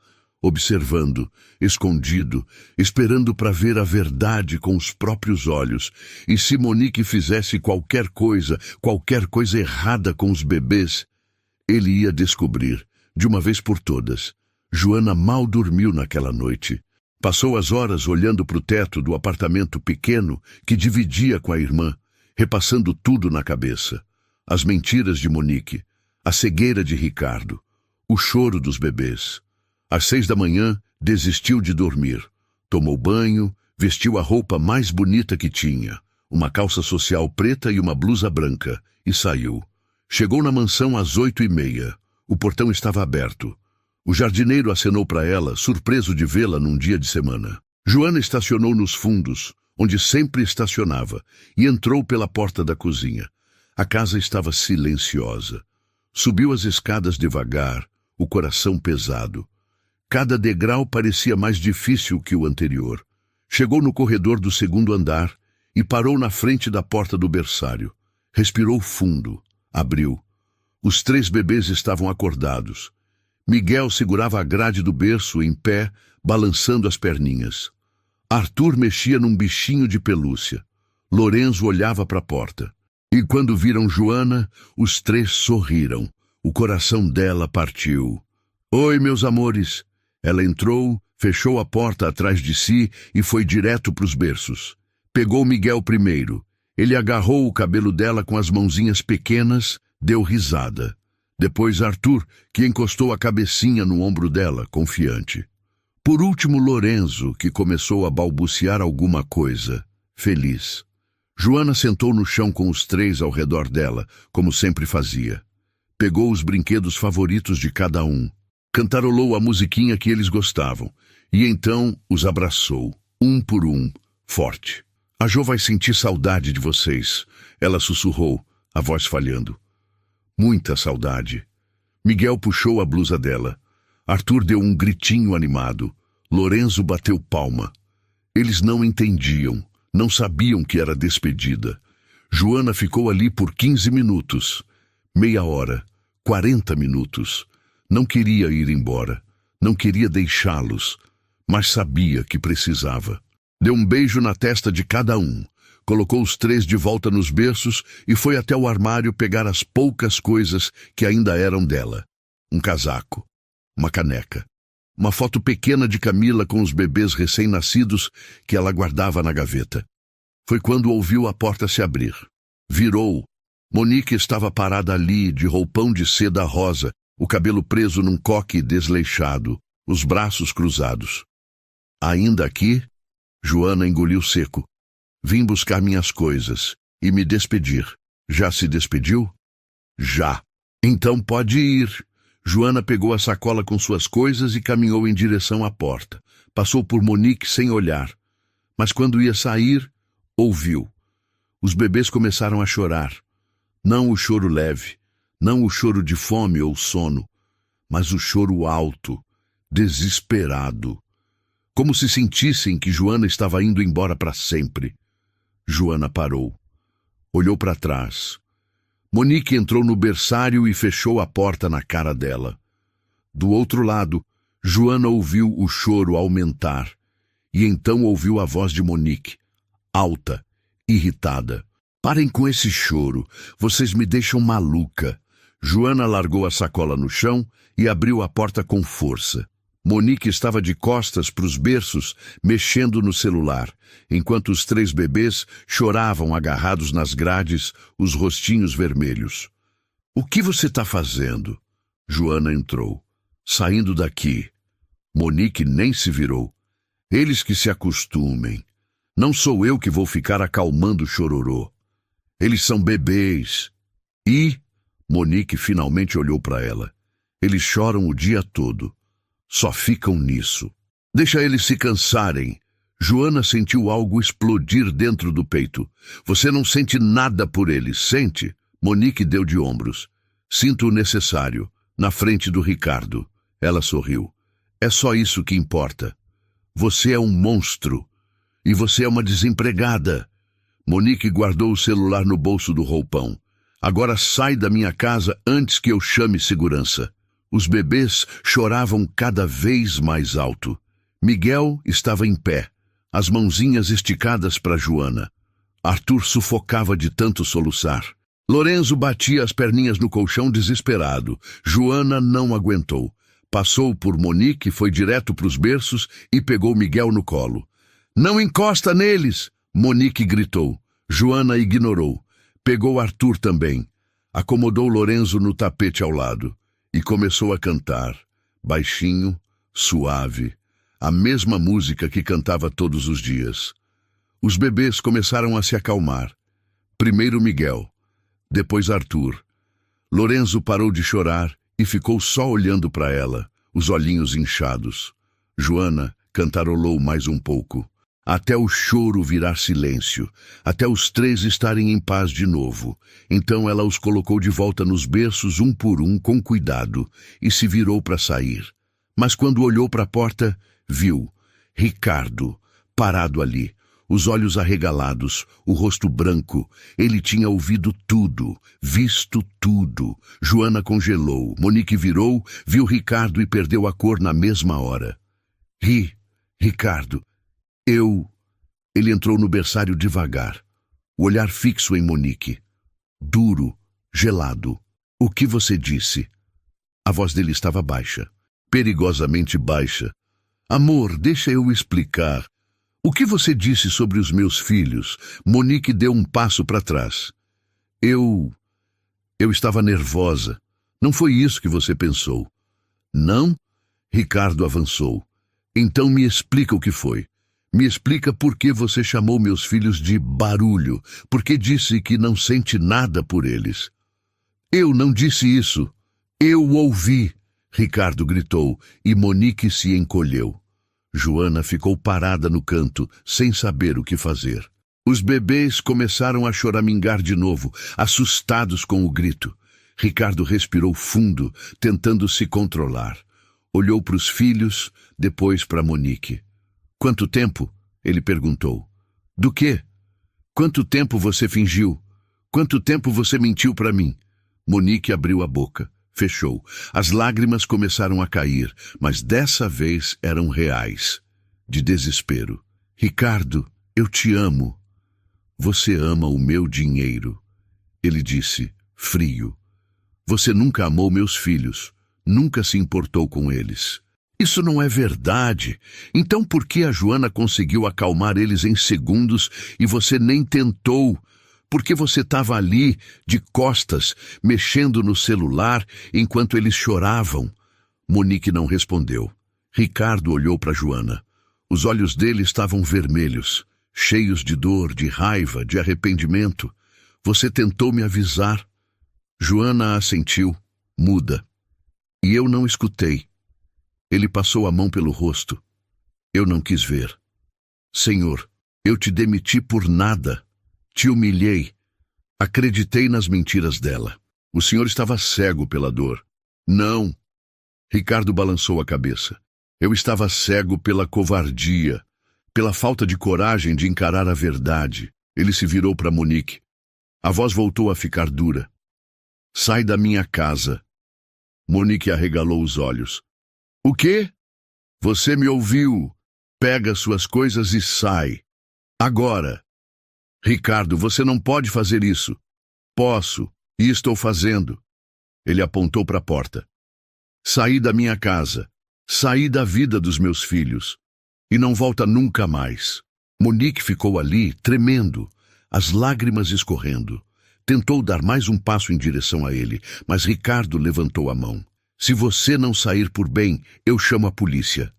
observando, escondido, esperando para ver a verdade com os próprios olhos. E se Monique fizesse qualquer coisa errada com os bebês, ele ia descobrir, de uma vez por todas. Joana mal dormiu naquela noite. Passou as horas olhando para o teto do apartamento pequeno que dividia com a irmã, repassando tudo na cabeça. As mentiras de Monique, a cegueira de Ricardo, o choro dos bebês. Às 6 da manhã, desistiu de dormir. Tomou banho, vestiu a roupa mais bonita que tinha, uma calça social preta e uma blusa branca, e saiu. Chegou na mansão às 8h30. O portão estava aberto. O jardineiro acenou para ela, surpreso de vê-la num dia de semana. Joana estacionou nos fundos, onde sempre estacionava, e entrou pela porta da cozinha. A casa estava silenciosa. Subiu as escadas devagar, o coração pesado. Cada degrau parecia mais difícil que o anterior. Chegou no corredor do 2º andar e parou na frente da porta do berçário. Respirou fundo. Abriu. Os 3 bebês estavam acordados. Miguel segurava a grade do berço em pé, balançando as perninhas. Arthur mexia num bichinho de pelúcia. Lorenzo olhava para a porta. E quando viram Joana, os 3 sorriram. O coração dela partiu. Oi, meus amores. Ela entrou, fechou a porta atrás de si e foi direto para os berços. Pegou Miguel primeiro. Ele agarrou o cabelo dela com as mãozinhas pequenas, deu risada. Depois Arthur, que encostou a cabecinha no ombro dela, confiante. Por último, Lorenzo, que começou a balbuciar alguma coisa, feliz. Joana sentou no chão com os 3 ao redor dela, como sempre fazia. Pegou os brinquedos favoritos de cada um. Cantarolou a musiquinha que eles gostavam. E então os abraçou, um por um, forte. A Jo vai sentir saudade de vocês, ela sussurrou, a voz falhando. Muita saudade. Miguel puxou a blusa dela. Arthur deu um gritinho animado. Lorenzo bateu palma. Eles não entendiam, não sabiam que era despedida. Joana ficou ali por 15 minutos. Meia hora, 40 minutos. Não queria ir embora. Não queria deixá-los. Mas sabia que precisava. Deu um beijo na testa de cada um. Colocou os 3 de volta nos berços e foi até o armário pegar as poucas coisas que ainda eram dela. Um casaco, uma caneca, uma foto pequena de Camila com os bebês recém-nascidos que ela guardava na gaveta. Foi quando ouviu a porta se abrir. Virou. Monique estava parada ali, de roupão de seda rosa, o cabelo preso num coque desleixado, os braços cruzados. Ainda aqui? Joana engoliu seco. Vim buscar minhas coisas e me despedir. Já se despediu? Já. Então pode ir. Joana pegou a sacola com suas coisas e caminhou em direção à porta. Passou por Monique sem olhar. Mas quando ia sair, ouviu. Os bebês começaram a chorar. Não o choro leve, não o choro de fome ou sono, mas o choro alto, desesperado. Como se sentissem que Joana estava indo embora para sempre. Joana parou. Olhou para trás. Monique entrou no berçário e fechou a porta na cara dela. Do outro lado, Joana ouviu o choro aumentar. E então ouviu a voz de Monique, alta, irritada. Parem com esse choro, vocês me deixam maluca. Joana largou a sacola no chão e abriu a porta com força. Monique estava de costas para os berços, mexendo no celular, enquanto os 3 bebês choravam agarrados nas grades, os rostinhos vermelhos. O que você está fazendo? Joana entrou. Saindo daqui. Monique nem se virou. Eles que se acostumem. Não sou eu que vou ficar acalmando o chororô. Eles são bebês. E... Monique finalmente olhou para ela. Eles choram o dia todo. Só ficam nisso. Deixa eles se cansarem. Joana sentiu algo explodir dentro do peito. Você não sente nada por eles, sente? Monique deu de ombros. Sinto o necessário. Na frente do Ricardo. Ela sorriu. É só isso que importa. Você é um monstro. E você é uma desempregada. Monique guardou o celular no bolso do roupão. Agora sai da minha casa antes que eu chame segurança. Os bebês choravam cada vez mais alto. Miguel estava em pé, as mãozinhas esticadas para Joana. Arthur sufocava de tanto soluçar. Lorenzo batia as perninhas no colchão desesperado. Joana não aguentou. Passou por Monique, foi direto para os berços e pegou Miguel no colo. Não encosta neles! Monique gritou. Joana ignorou. Pegou Arthur também. Acomodou Lorenzo no tapete ao lado. E começou a cantar. Baixinho, suave. A mesma música que cantava todos os dias. Os bebês começaram a se acalmar. Primeiro Miguel. Depois Arthur. Lorenzo parou de chorar e ficou só olhando para ela, os olhinhos inchados. Joana cantarolou mais um pouco. Até o choro virar silêncio, até os 3 estarem em paz de novo. Então ela os colocou de volta nos berços um por um, com cuidado, e se virou para sair. Mas quando olhou para a porta, viu Ricardo, parado ali, os olhos arregalados, o rosto branco. Ele tinha ouvido tudo, visto tudo. Joana congelou, Monique virou, viu Ricardo e perdeu a cor na mesma hora. Ricardo... Ele entrou no berçário devagar, o olhar fixo em Monique. Duro, gelado. O que você disse? A voz dele estava baixa, perigosamente baixa. Amor, deixa eu explicar. O que você disse sobre os meus filhos? Monique deu um passo para trás. Eu estava nervosa. Não foi isso que você pensou. Não? Ricardo avançou. Então me explica o que foi. Me explica por que você chamou meus filhos de barulho, por que disse que não sente nada por eles. Eu não disse isso. Eu ouvi, Ricardo gritou, e Monique se encolheu. Joana ficou parada no canto, sem saber o que fazer. Os bebês começaram a choramingar de novo, assustados com o grito. Ricardo respirou fundo, tentando se controlar. Olhou para os filhos, depois para Monique. Quanto tempo? Ele perguntou. Do quê? Quanto tempo você fingiu? Quanto tempo você mentiu para mim? Monique abriu a boca, fechou. As lágrimas começaram a cair, mas dessa vez eram reais, de desespero. Ricardo, eu te amo. Você ama o meu dinheiro. Ele disse, frio. Você nunca amou meus filhos, nunca se importou com eles. Isso não é verdade. Então por que a Joana conseguiu acalmar eles em segundos e você nem tentou? Porque você estava ali, de costas, mexendo no celular enquanto eles choravam. Monique não respondeu. Ricardo olhou para Joana. Os olhos dele estavam vermelhos, cheios de dor, de raiva, de arrependimento. Você tentou me avisar. Joana assentiu, muda. E eu não escutei. Ele passou a mão pelo rosto. Eu não quis ver. Senhor, eu te demiti por nada. Te humilhei. Acreditei nas mentiras dela. O senhor estava cego pela dor. Não. Ricardo balançou a cabeça. Eu estava cego pela covardia, pela falta de coragem de encarar a verdade. Ele se virou para Monique. A voz voltou a ficar dura. Sai da minha casa. Monique arregalou os olhos. O quê? Você me ouviu. Pega suas coisas e sai. Agora. Ricardo, você não pode fazer isso. Posso, e estou fazendo. Ele apontou para a porta. Saí da minha casa. Saí da vida dos meus filhos. E não volta nunca mais. Monique ficou ali, tremendo, as lágrimas escorrendo. Tentou dar mais um passo em direção a ele, mas Ricardo levantou a mão. Se você não sair por bem, eu chamo a polícia.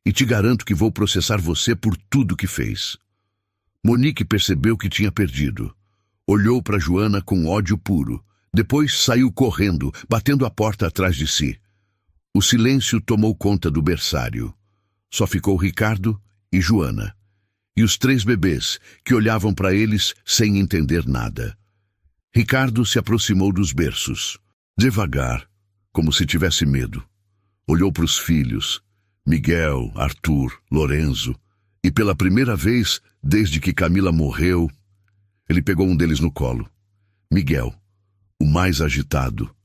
E te garanto que vou processar você por tudo que fez. Monique percebeu que tinha perdido. Olhou para Joana com ódio puro. Depois saiu correndo, batendo a porta atrás de si. O silêncio tomou conta do berçário. Só ficou Ricardo e Joana. E os 3 bebês, que olhavam para eles sem entender nada. Ricardo se aproximou dos berços. Devagar, como se tivesse medo. Olhou para os filhos, Miguel, Arthur, Lorenzo, e pela primeira vez, desde que Camila morreu, ele pegou um deles no colo. Miguel, o mais agitado,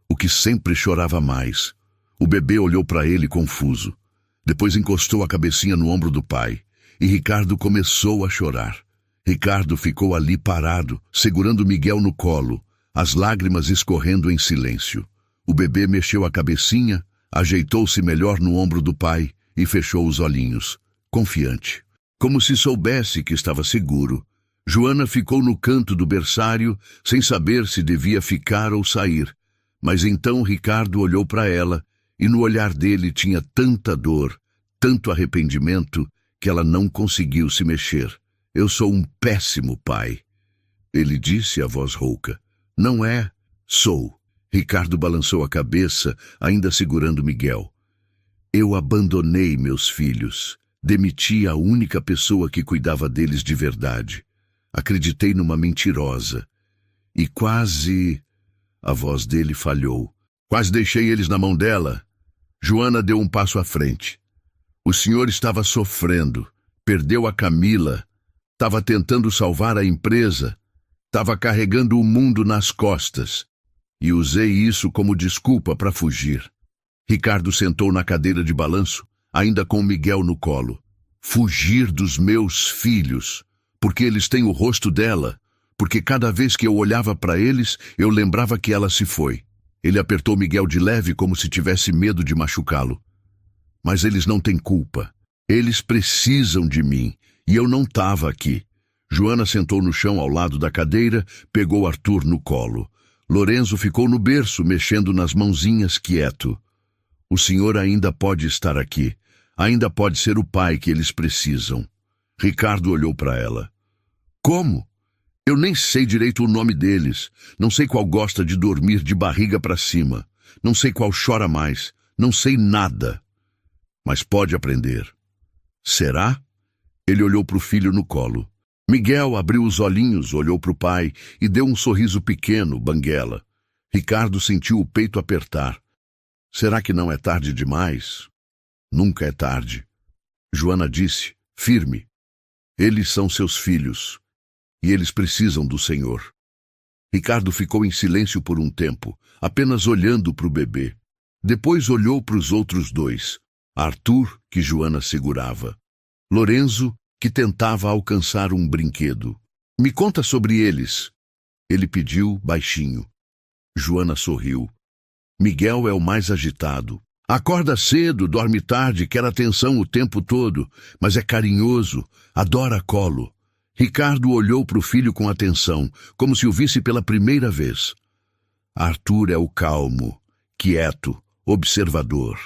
o que sempre chorava mais. O bebê olhou para ele confuso. Depois encostou a cabecinha no ombro do pai, e Ricardo começou a chorar. Ricardo ficou ali parado, segurando Miguel no colo, as lágrimas escorrendo em silêncio. O bebê mexeu a cabecinha, ajeitou-se melhor no ombro do pai e fechou os olhinhos, confiante. Como se soubesse que estava seguro, Joana ficou no canto do berçário, sem saber se devia ficar ou sair. Mas então Ricardo olhou para ela, e no olhar dele tinha tanta dor, tanto arrependimento, que ela não conseguiu se mexer. Eu sou um péssimo pai. Ele disse a voz rouca. Não é, sou. Ricardo balançou a cabeça, ainda segurando Miguel. Eu abandonei meus filhos. Demiti a única pessoa que cuidava deles de verdade. Acreditei numa mentirosa. E quase... A voz dele falhou. Quase deixei eles na mão dela. Joana deu um passo à frente. O senhor estava sofrendo. Perdeu a Camila. Estava tentando salvar a empresa. Estava carregando o mundo nas costas. E usei isso como desculpa para fugir. Ricardo sentou na cadeira de balanço, ainda com Miguel no colo. Fugir dos meus filhos, porque eles têm o rosto dela, porque cada vez que eu olhava para eles, eu lembrava que ela se foi. Ele apertou Miguel de leve como se tivesse medo de machucá-lo. Mas eles não têm culpa. Eles precisam de mim, e eu não estava aqui. Joana sentou no chão ao lado da cadeira, pegou Arthur no colo. Lorenzo ficou no berço, mexendo nas mãozinhas, quieto. O senhor ainda pode estar aqui. Ainda pode ser o pai que eles precisam. Ricardo olhou para ela. Como? Eu nem sei direito o nome deles. Não sei qual gosta de dormir de barriga para cima. Não sei qual chora mais. Não sei nada. Mas pode aprender. Será? Ele olhou para o filho no colo. Miguel abriu os olhinhos, olhou para o pai e deu um sorriso pequeno, banguela. Ricardo sentiu o peito apertar. Será que não é tarde demais? Nunca é tarde. Joana disse, firme. Eles são seus filhos, e eles precisam do Senhor. Ricardo ficou em silêncio por um tempo, apenas olhando para o bebê. Depois olhou para os outros 2, Arthur, que Joana segurava, Lorenzo, que tentava alcançar um brinquedo. Me conta sobre eles, ele pediu baixinho. Joana sorriu. Miguel é o mais agitado. Acorda cedo, dorme tarde, quer atenção o tempo todo, mas é carinhoso, adora colo. Ricardo olhou para o filho com atenção, como se o visse pela primeira vez. Arthur é o calmo, quieto, observador.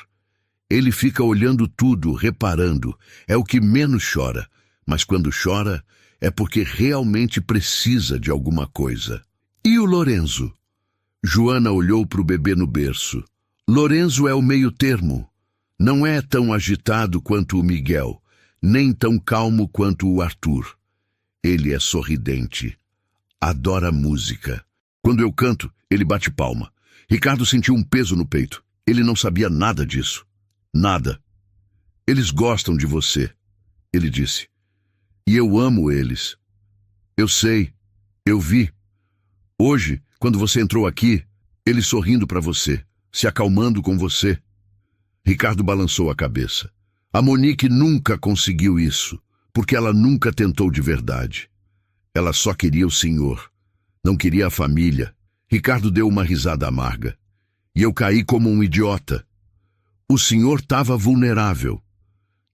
Ele fica olhando tudo, reparando, é o que menos chora, mas quando chora é porque realmente precisa de alguma coisa. E o Lorenzo? Joana olhou para o bebê no berço. Lorenzo é o meio termo. Não é tão agitado quanto o Miguel, nem tão calmo quanto o Arthur. Ele é sorridente. Adora música. Quando eu canto, ele bate palma. Ricardo sentiu um peso no peito. Ele não sabia nada disso. Nada. Eles gostam de você, ele disse. E eu amo eles. Eu sei. Eu vi. Hoje, quando você entrou aqui, ele sorrindo para você, se acalmando com você. Ricardo balançou a cabeça. A Monique nunca conseguiu isso, porque ela nunca tentou de verdade. Ela só queria o senhor. Não queria a família. Ricardo deu uma risada amarga. E eu caí como um idiota. O senhor estava vulnerável.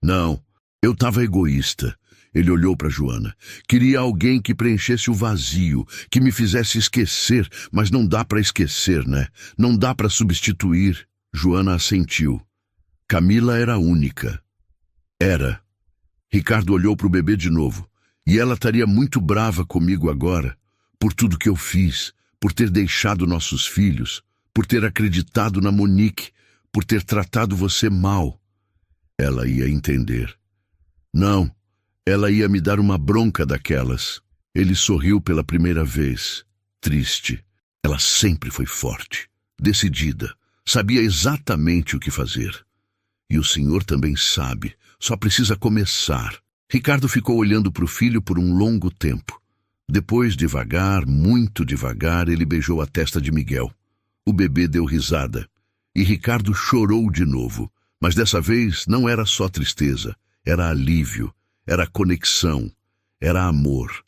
Não, eu estava egoísta. Ele olhou para Joana. Queria alguém que preenchesse o vazio, que me fizesse esquecer, mas não dá para esquecer, né? Não dá para substituir. Joana assentiu. Camila era única. Era. Ricardo olhou para o bebê de novo. E ela estaria muito brava comigo agora, por tudo que eu fiz, por ter deixado nossos filhos, por ter acreditado na Monique, por ter tratado você mal. Ela ia entender. Não, ela ia me dar uma bronca daquelas. Ele sorriu pela primeira vez, triste. Ela sempre foi forte, decidida, sabia exatamente o que fazer. E o senhor também sabe, só precisa começar. Ricardo ficou olhando para o filho por um longo tempo. Depois, devagar, muito devagar, ele beijou a testa de Miguel. O bebê deu risada. E Ricardo chorou de novo. Mas dessa vez não era só tristeza. Era alívio. Era conexão. Era amor.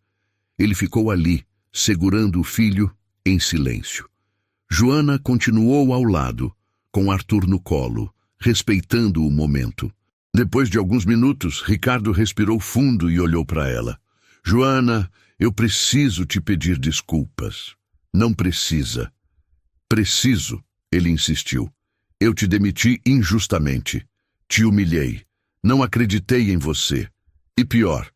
Ele ficou ali, segurando o filho, em silêncio. Joana continuou ao lado, com Arthur no colo, respeitando o momento. Depois de alguns minutos, Ricardo respirou fundo e olhou para ela. Joana, eu preciso te pedir desculpas. Não precisa. Preciso, ele insistiu. Eu te demiti injustamente. Te humilhei. Não acreditei em você. E pior,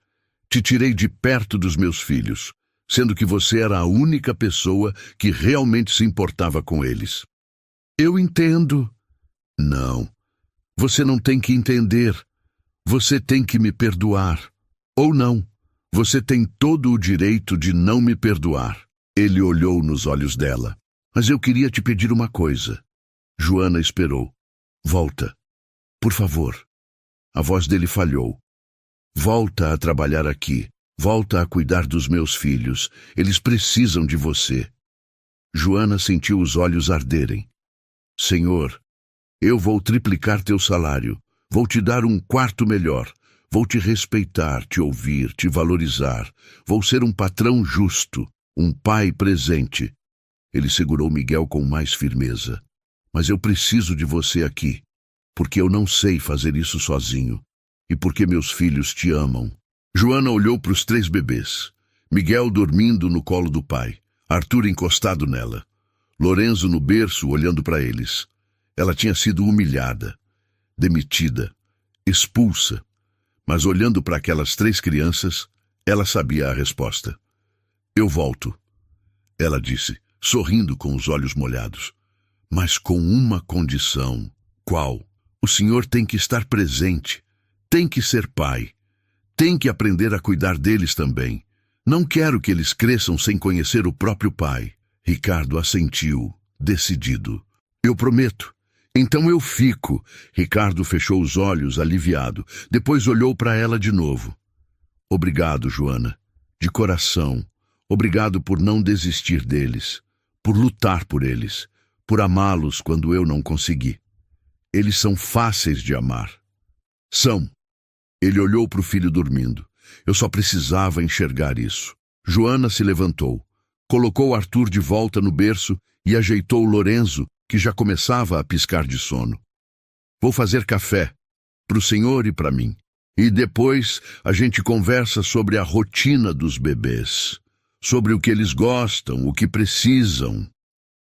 te tirei de perto dos meus filhos, sendo que você era a única pessoa que realmente se importava com eles. Eu entendo. Não. Você não tem que entender. Você tem que me perdoar. Ou não. Você tem todo o direito de não me perdoar. Ele olhou nos olhos dela. Mas eu queria te pedir uma coisa. Joana esperou. Volta. Por favor. A voz dele falhou. Volta a trabalhar aqui. Volta a cuidar dos meus filhos. Eles precisam de você. Joana sentiu os olhos arderem. Senhor, eu vou triplicar teu salário. Vou te dar um quarto melhor. Vou te respeitar, te ouvir, te valorizar. Vou ser um patrão justo, um pai presente. Ele segurou Miguel com mais firmeza. Mas eu preciso de você aqui, porque eu não sei fazer isso sozinho. E porque meus filhos te amam. Joana olhou para os 3 bebês. Miguel dormindo no colo do pai. Arthur encostado nela. Lorenzo no berço olhando para eles. Ela tinha sido humilhada, demitida, expulsa. Mas olhando para aquelas 3 crianças, ela sabia a resposta. Eu volto, ela disse, sorrindo com os olhos molhados. Mas com uma condição. Qual? O senhor tem que estar presente. Tem que ser pai. Tem que aprender a cuidar deles também. Não quero que eles cresçam sem conhecer o próprio pai. Ricardo assentiu, decidido. Eu prometo. Então eu fico. Ricardo fechou os olhos, aliviado. Depois olhou para ela de novo. Obrigado, Joana. De coração. Obrigado por não desistir deles. Por lutar por eles. Por amá-los quando eu não consegui. Eles são fáceis de amar. São. Ele olhou para o filho dormindo. Eu só precisava enxergar isso. Joana se levantou. Colocou Arthur de volta no berço e ajeitou Lorenzo, que já começava a piscar de sono. Vou fazer café, para o senhor e para mim. E depois a gente conversa sobre a rotina dos bebês, sobre o que eles gostam, o que precisam.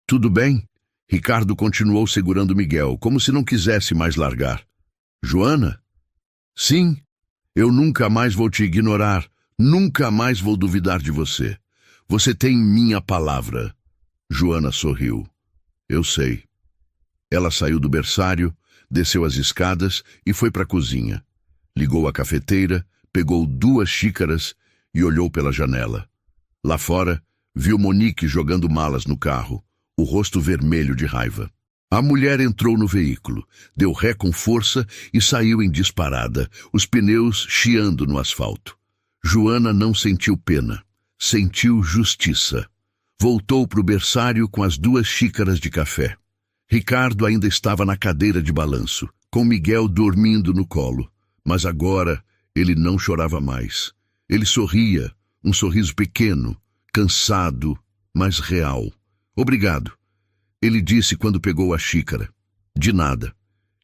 Tudo bem? Ricardo continuou segurando Miguel, como se não quisesse mais largar. Joana? Sim, eu nunca mais vou te ignorar, nunca mais vou duvidar de você. Você tem minha palavra. Joana sorriu. Eu sei. Ela saiu do berçário, desceu as escadas e foi para a cozinha. Ligou a cafeteira, pegou 2 xícaras e olhou pela janela. Lá fora, viu Monique jogando malas no carro, o rosto vermelho de raiva. A mulher entrou no veículo, deu ré com força e saiu em disparada, os pneus chiando no asfalto. Joana não sentiu pena, sentiu justiça. Voltou para o berçário com as 2 xícaras de café. Ricardo ainda estava na cadeira de balanço, com Miguel dormindo no colo. Mas agora ele não chorava mais. Ele sorria, um sorriso pequeno, cansado, mas real. Obrigado, ele disse quando pegou a xícara. De nada.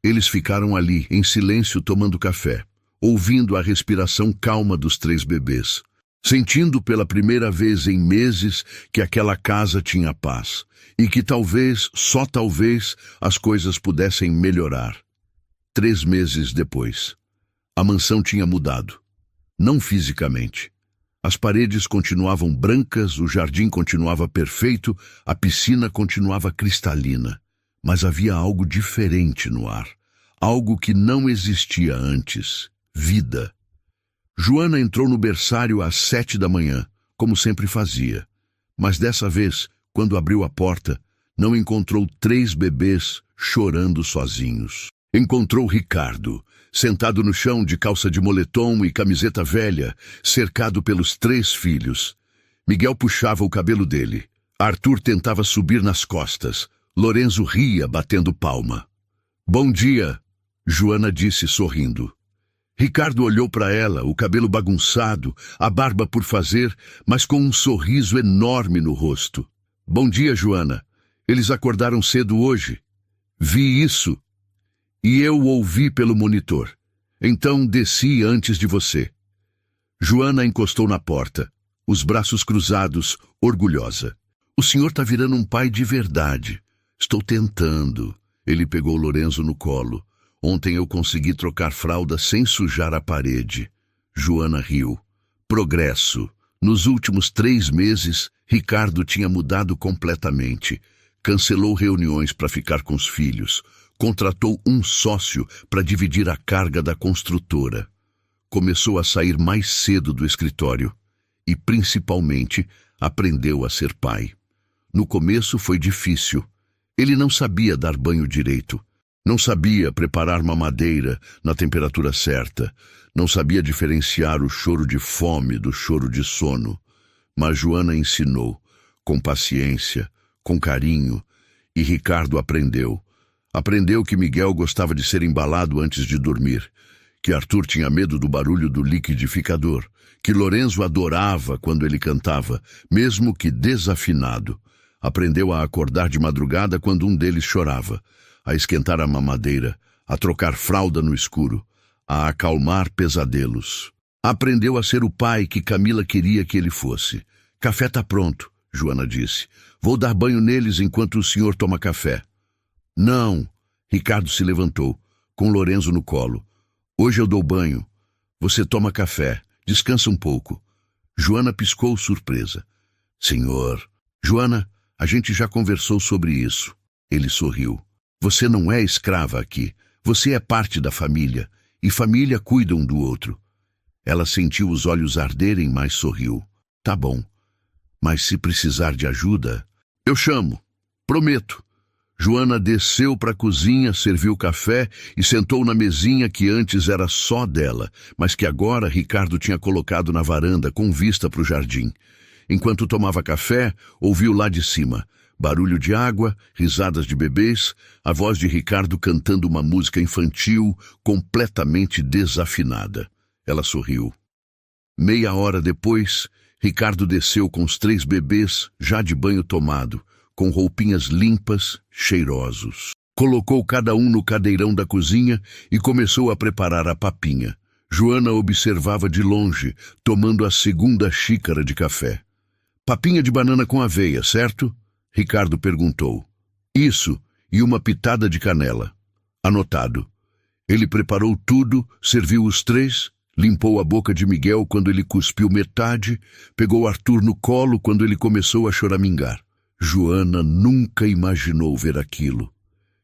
Eles ficaram ali, em silêncio, tomando café, ouvindo a respiração calma dos 3 bebês, sentindo pela primeira vez em meses que aquela casa tinha paz e que talvez, só talvez, as coisas pudessem melhorar. 3 meses depois. A mansão tinha mudado. Não fisicamente. As paredes continuavam brancas, o jardim continuava perfeito, a piscina continuava cristalina. Mas havia algo diferente no ar. Algo que não existia antes. Vida. Joana entrou no berçário às 7 da manhã, como sempre fazia. Mas dessa vez, quando abriu a porta, não encontrou 3 bebês chorando sozinhos. Encontrou Ricardo, sentado no chão de calça de moletom e camiseta velha, cercado pelos 3 filhos. Miguel puxava o cabelo dele. Arthur tentava subir nas costas. Lorenzo ria, batendo palma. Bom dia, Joana disse sorrindo. Ricardo olhou para ela, o cabelo bagunçado, a barba por fazer, mas com um sorriso enorme no rosto. Bom dia, Joana. Eles acordaram cedo hoje. Vi isso. E eu ouvi pelo monitor. Então desci antes de você. Joana encostou na porta, os braços cruzados, orgulhosa. O senhor está virando um pai de verdade. Estou tentando. Ele pegou Lorenzo no colo. Ontem eu consegui trocar fralda sem sujar a parede. Joana riu. Progresso. Nos últimos 3 meses, Ricardo tinha mudado completamente. Cancelou reuniões para ficar com os filhos. Contratou um sócio para dividir a carga da construtora. Começou a sair mais cedo do escritório e, principalmente, aprendeu a ser pai. No começo foi difícil. Ele não sabia dar banho direito. Não sabia preparar mamadeira na temperatura certa. Não sabia diferenciar o choro de fome do choro de sono. Mas Joana ensinou, com paciência, com carinho, e Ricardo aprendeu. Aprendeu que Miguel gostava de ser embalado antes de dormir, que Arthur tinha medo do barulho do liquidificador, que Lorenzo adorava quando ele cantava, mesmo que desafinado. Aprendeu a acordar de madrugada quando um deles chorava, a esquentar a mamadeira, a trocar fralda no escuro, a acalmar pesadelos. Aprendeu a ser o pai que Camila queria que ele fosse. Café está pronto, Joana disse. Vou dar banho neles enquanto o senhor toma café. Não, Ricardo se levantou, com Lorenzo no colo. Hoje eu dou banho. Você toma café, descansa um pouco. Joana piscou surpresa. Senhor. Joana, a gente já conversou sobre isso. Ele sorriu. Você não é escrava aqui. Você é parte da família. E família cuida um do outro. Ela sentiu os olhos arderem, mas sorriu. Tá bom. Mas se precisar de ajuda, eu chamo. Prometo. Joana desceu para a cozinha, serviu café e sentou na mesinha que antes era só dela, mas que agora Ricardo tinha colocado na varanda com vista para o jardim. Enquanto tomava café, ouviu lá de cima barulho de água, risadas de bebês, a voz de Ricardo cantando uma música infantil completamente desafinada. Ela sorriu. Meia hora depois, Ricardo desceu com os 3 bebês, já de banho tomado, com roupinhas limpas, cheirosos. Colocou cada um no cadeirão da cozinha e começou a preparar a papinha. Joana observava de longe, tomando a segunda xícara de café. Papinha de banana com aveia, certo? Ricardo perguntou. Isso, e uma pitada de canela. Anotado. Ele preparou tudo, serviu os três, limpou a boca de Miguel quando ele cuspiu metade, pegou Arthur no colo quando ele começou a choramingar. Joana nunca imaginou ver aquilo.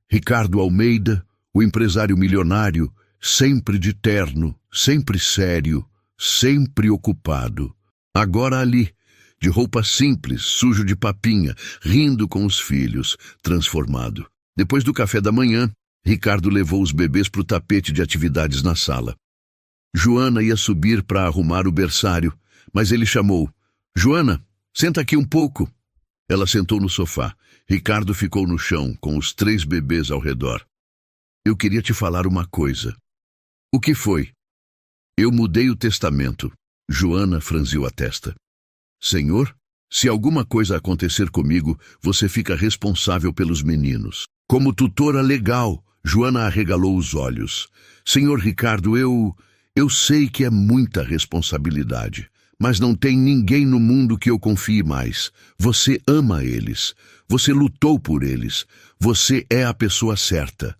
Ricardo Almeida, o empresário milionário, sempre de terno, sempre sério, sempre ocupado. Agora ali, de roupa simples, sujo de papinha, rindo com os filhos, transformado. Depois do café da manhã, Ricardo levou os bebês para o tapete de atividades na sala. Joana ia subir para arrumar o berçário, mas ele chamou. Joana, senta aqui um pouco. Ela sentou no sofá. Ricardo ficou no chão, com os três bebês ao redor. Eu queria te falar uma coisa. O que foi? Eu mudei o testamento. Joana franziu a testa. Senhor, se alguma coisa acontecer comigo, você fica responsável pelos meninos. Como tutora legal, Joana arregalou os olhos. Senhor Ricardo, eu sei que é muita responsabilidade, mas não tem ninguém no mundo que eu confie mais. Você ama eles. Você lutou por eles. Você é a pessoa certa.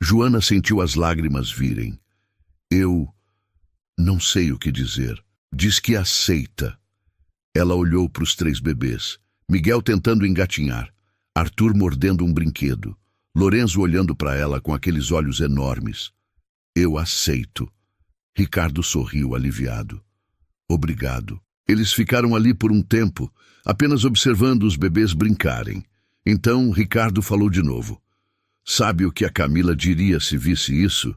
Joana sentiu as lágrimas virem. Eu não sei o que dizer. Diz que aceita. Ela olhou para os três bebês. Miguel tentando engatinhar. Arthur mordendo um brinquedo. Lorenzo olhando para ela com aqueles olhos enormes. Eu aceito. Ricardo sorriu aliviado. Obrigado. Eles ficaram ali por um tempo, apenas observando os bebês brincarem. Então Ricardo falou de novo. Sabe o que a Camila diria se visse isso?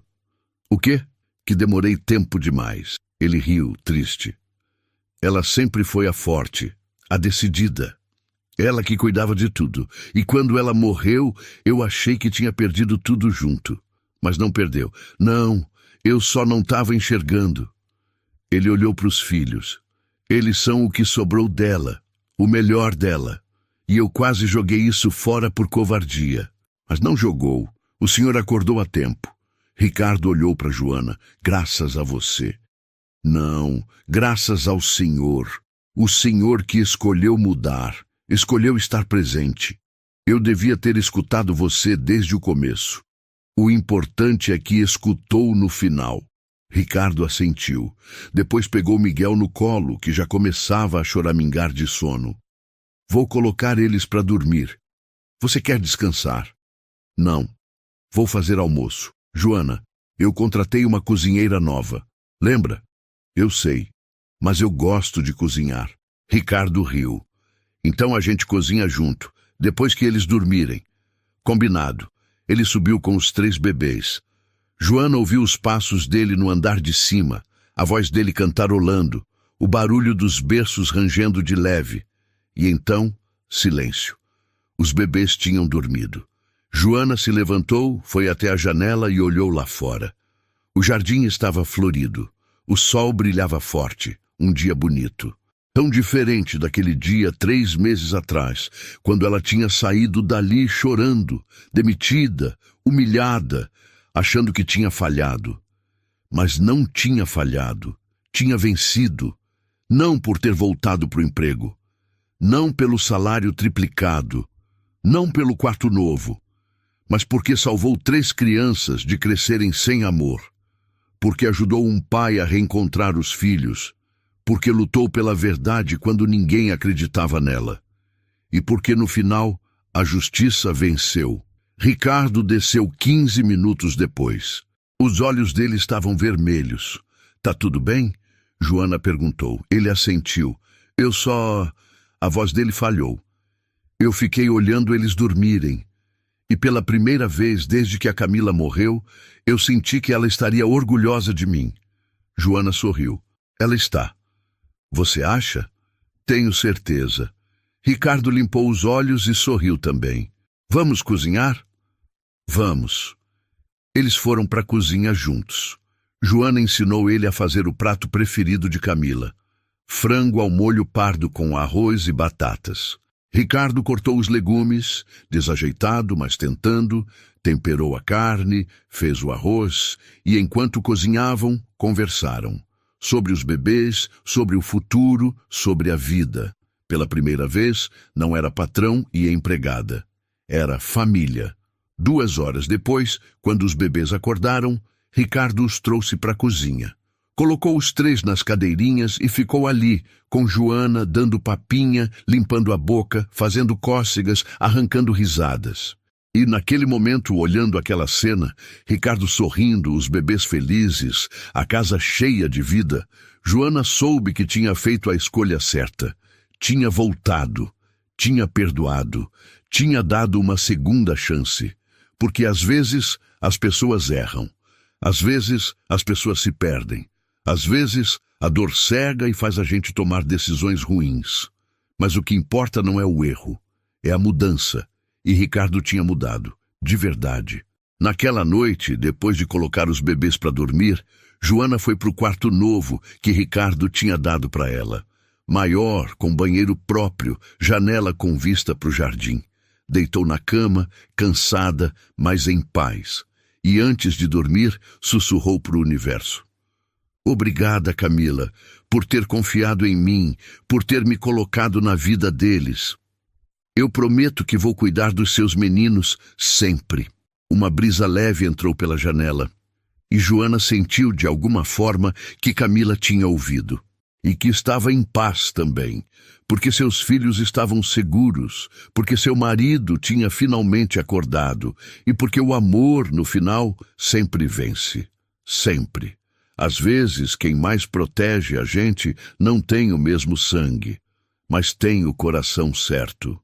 O quê? Que demorei tempo demais. Ele riu, triste. Ela sempre foi a forte, a decidida. Ela que cuidava de tudo. E quando ela morreu, eu achei que tinha perdido tudo junto. Mas não perdeu. Não, eu só não estava enxergando. Ele olhou para os filhos. Eles são o que sobrou dela, o melhor dela. E eu quase joguei isso fora por covardia. Mas não jogou. O senhor acordou a tempo. Ricardo olhou para Joana. Graças a você. Não, graças ao Senhor. O Senhor que escolheu mudar. Escolheu estar presente. Eu devia ter escutado você desde o começo. O importante é que escutou no final. Ricardo assentiu. Depois pegou Miguel no colo, que já começava a choramingar de sono. Vou colocar eles para dormir. Você quer descansar? Não. Vou fazer almoço. Joana, eu contratei uma cozinheira nova. Lembra? Eu sei. Mas eu gosto de cozinhar. Ricardo riu. Então a gente cozinha junto, depois que eles dormirem. Combinado. Ele subiu com os três bebês. Joana ouviu os passos dele no andar de cima, a voz dele cantarolando, o barulho dos berços rangendo de leve. E então, silêncio. Os bebês tinham dormido. Joana se levantou, foi até a janela e olhou lá fora. O jardim estava florido. O sol brilhava forte, um dia bonito. Tão diferente daquele dia 3 meses atrás, quando ela tinha saído dali chorando, demitida, humilhada, achando que tinha falhado. Mas não tinha falhado, tinha vencido, não por ter voltado para o emprego, não pelo salário triplicado, não pelo quarto novo, mas porque salvou 3 crianças de crescerem sem amor, porque ajudou um pai a reencontrar os filhos, porque lutou pela verdade quando ninguém acreditava nela, e porque no final a justiça venceu. Ricardo desceu 15 minutos depois. Os olhos dele estavam vermelhos. Tá tudo bem? Joana perguntou. Ele assentiu. A voz dele falhou. Eu fiquei olhando eles dormirem. E pela primeira vez desde que a Camila morreu, eu senti que ela estaria orgulhosa de mim. Joana sorriu. Ela está. Você acha? Tenho certeza. Ricardo limpou os olhos e sorriu também. Vamos cozinhar? Vamos. Eles foram para a cozinha juntos. Joana ensinou ele a fazer o prato preferido de Camila. Frango ao molho pardo com arroz e batatas. Ricardo cortou os legumes, desajeitado, mas tentando, Temperou a carne, fez o arroz e, enquanto cozinhavam, conversaram. Sobre os bebês, sobre o futuro, sobre a vida. Pela primeira vez, não era patrão e empregada. Era família. 2 horas depois, quando os bebês acordaram, Ricardo os trouxe para a cozinha. Colocou os 3 nas cadeirinhas e ficou ali, com Joana dando papinha, limpando a boca, fazendo cócegas, arrancando risadas. E naquele momento, olhando aquela cena, Ricardo sorrindo, os bebês felizes, a casa cheia de vida, Joana soube que tinha feito a escolha certa. Tinha voltado, tinha perdoado, tinha dado uma segunda chance. Porque às vezes as pessoas erram, às vezes as pessoas se perdem, às vezes a dor cega e faz a gente tomar decisões ruins. Mas o que importa não é o erro, é a mudança. E Ricardo tinha mudado, de verdade. Naquela noite, depois de colocar os bebês para dormir, Joana foi para o quarto novo que Ricardo tinha dado para ela. Maior, com banheiro próprio, janela com vista para o jardim. Deitou na cama, cansada, mas em paz. E antes de dormir, sussurrou para o universo. Obrigada, Camila, por ter confiado em mim, por ter me colocado na vida deles. Eu prometo que vou cuidar dos seus meninos sempre. Uma brisa leve entrou pela janela. E Joana sentiu, de alguma forma, que Camila tinha ouvido. E que estava em paz também, porque seus filhos estavam seguros, porque seu marido tinha finalmente acordado e porque o amor, no final, sempre vence. Sempre. Às vezes, quem mais protege a gente não tem o mesmo sangue, mas tem o coração certo.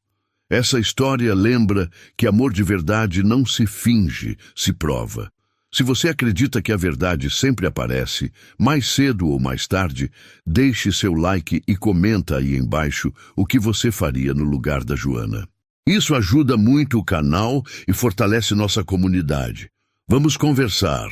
Essa história lembra que amor de verdade não se finge, se prova. Se você acredita que a verdade sempre aparece, mais cedo ou mais tarde, deixe seu like e comenta aí embaixo o que você faria no lugar da Joana. Isso ajuda muito o canal e fortalece nossa comunidade. Vamos conversar.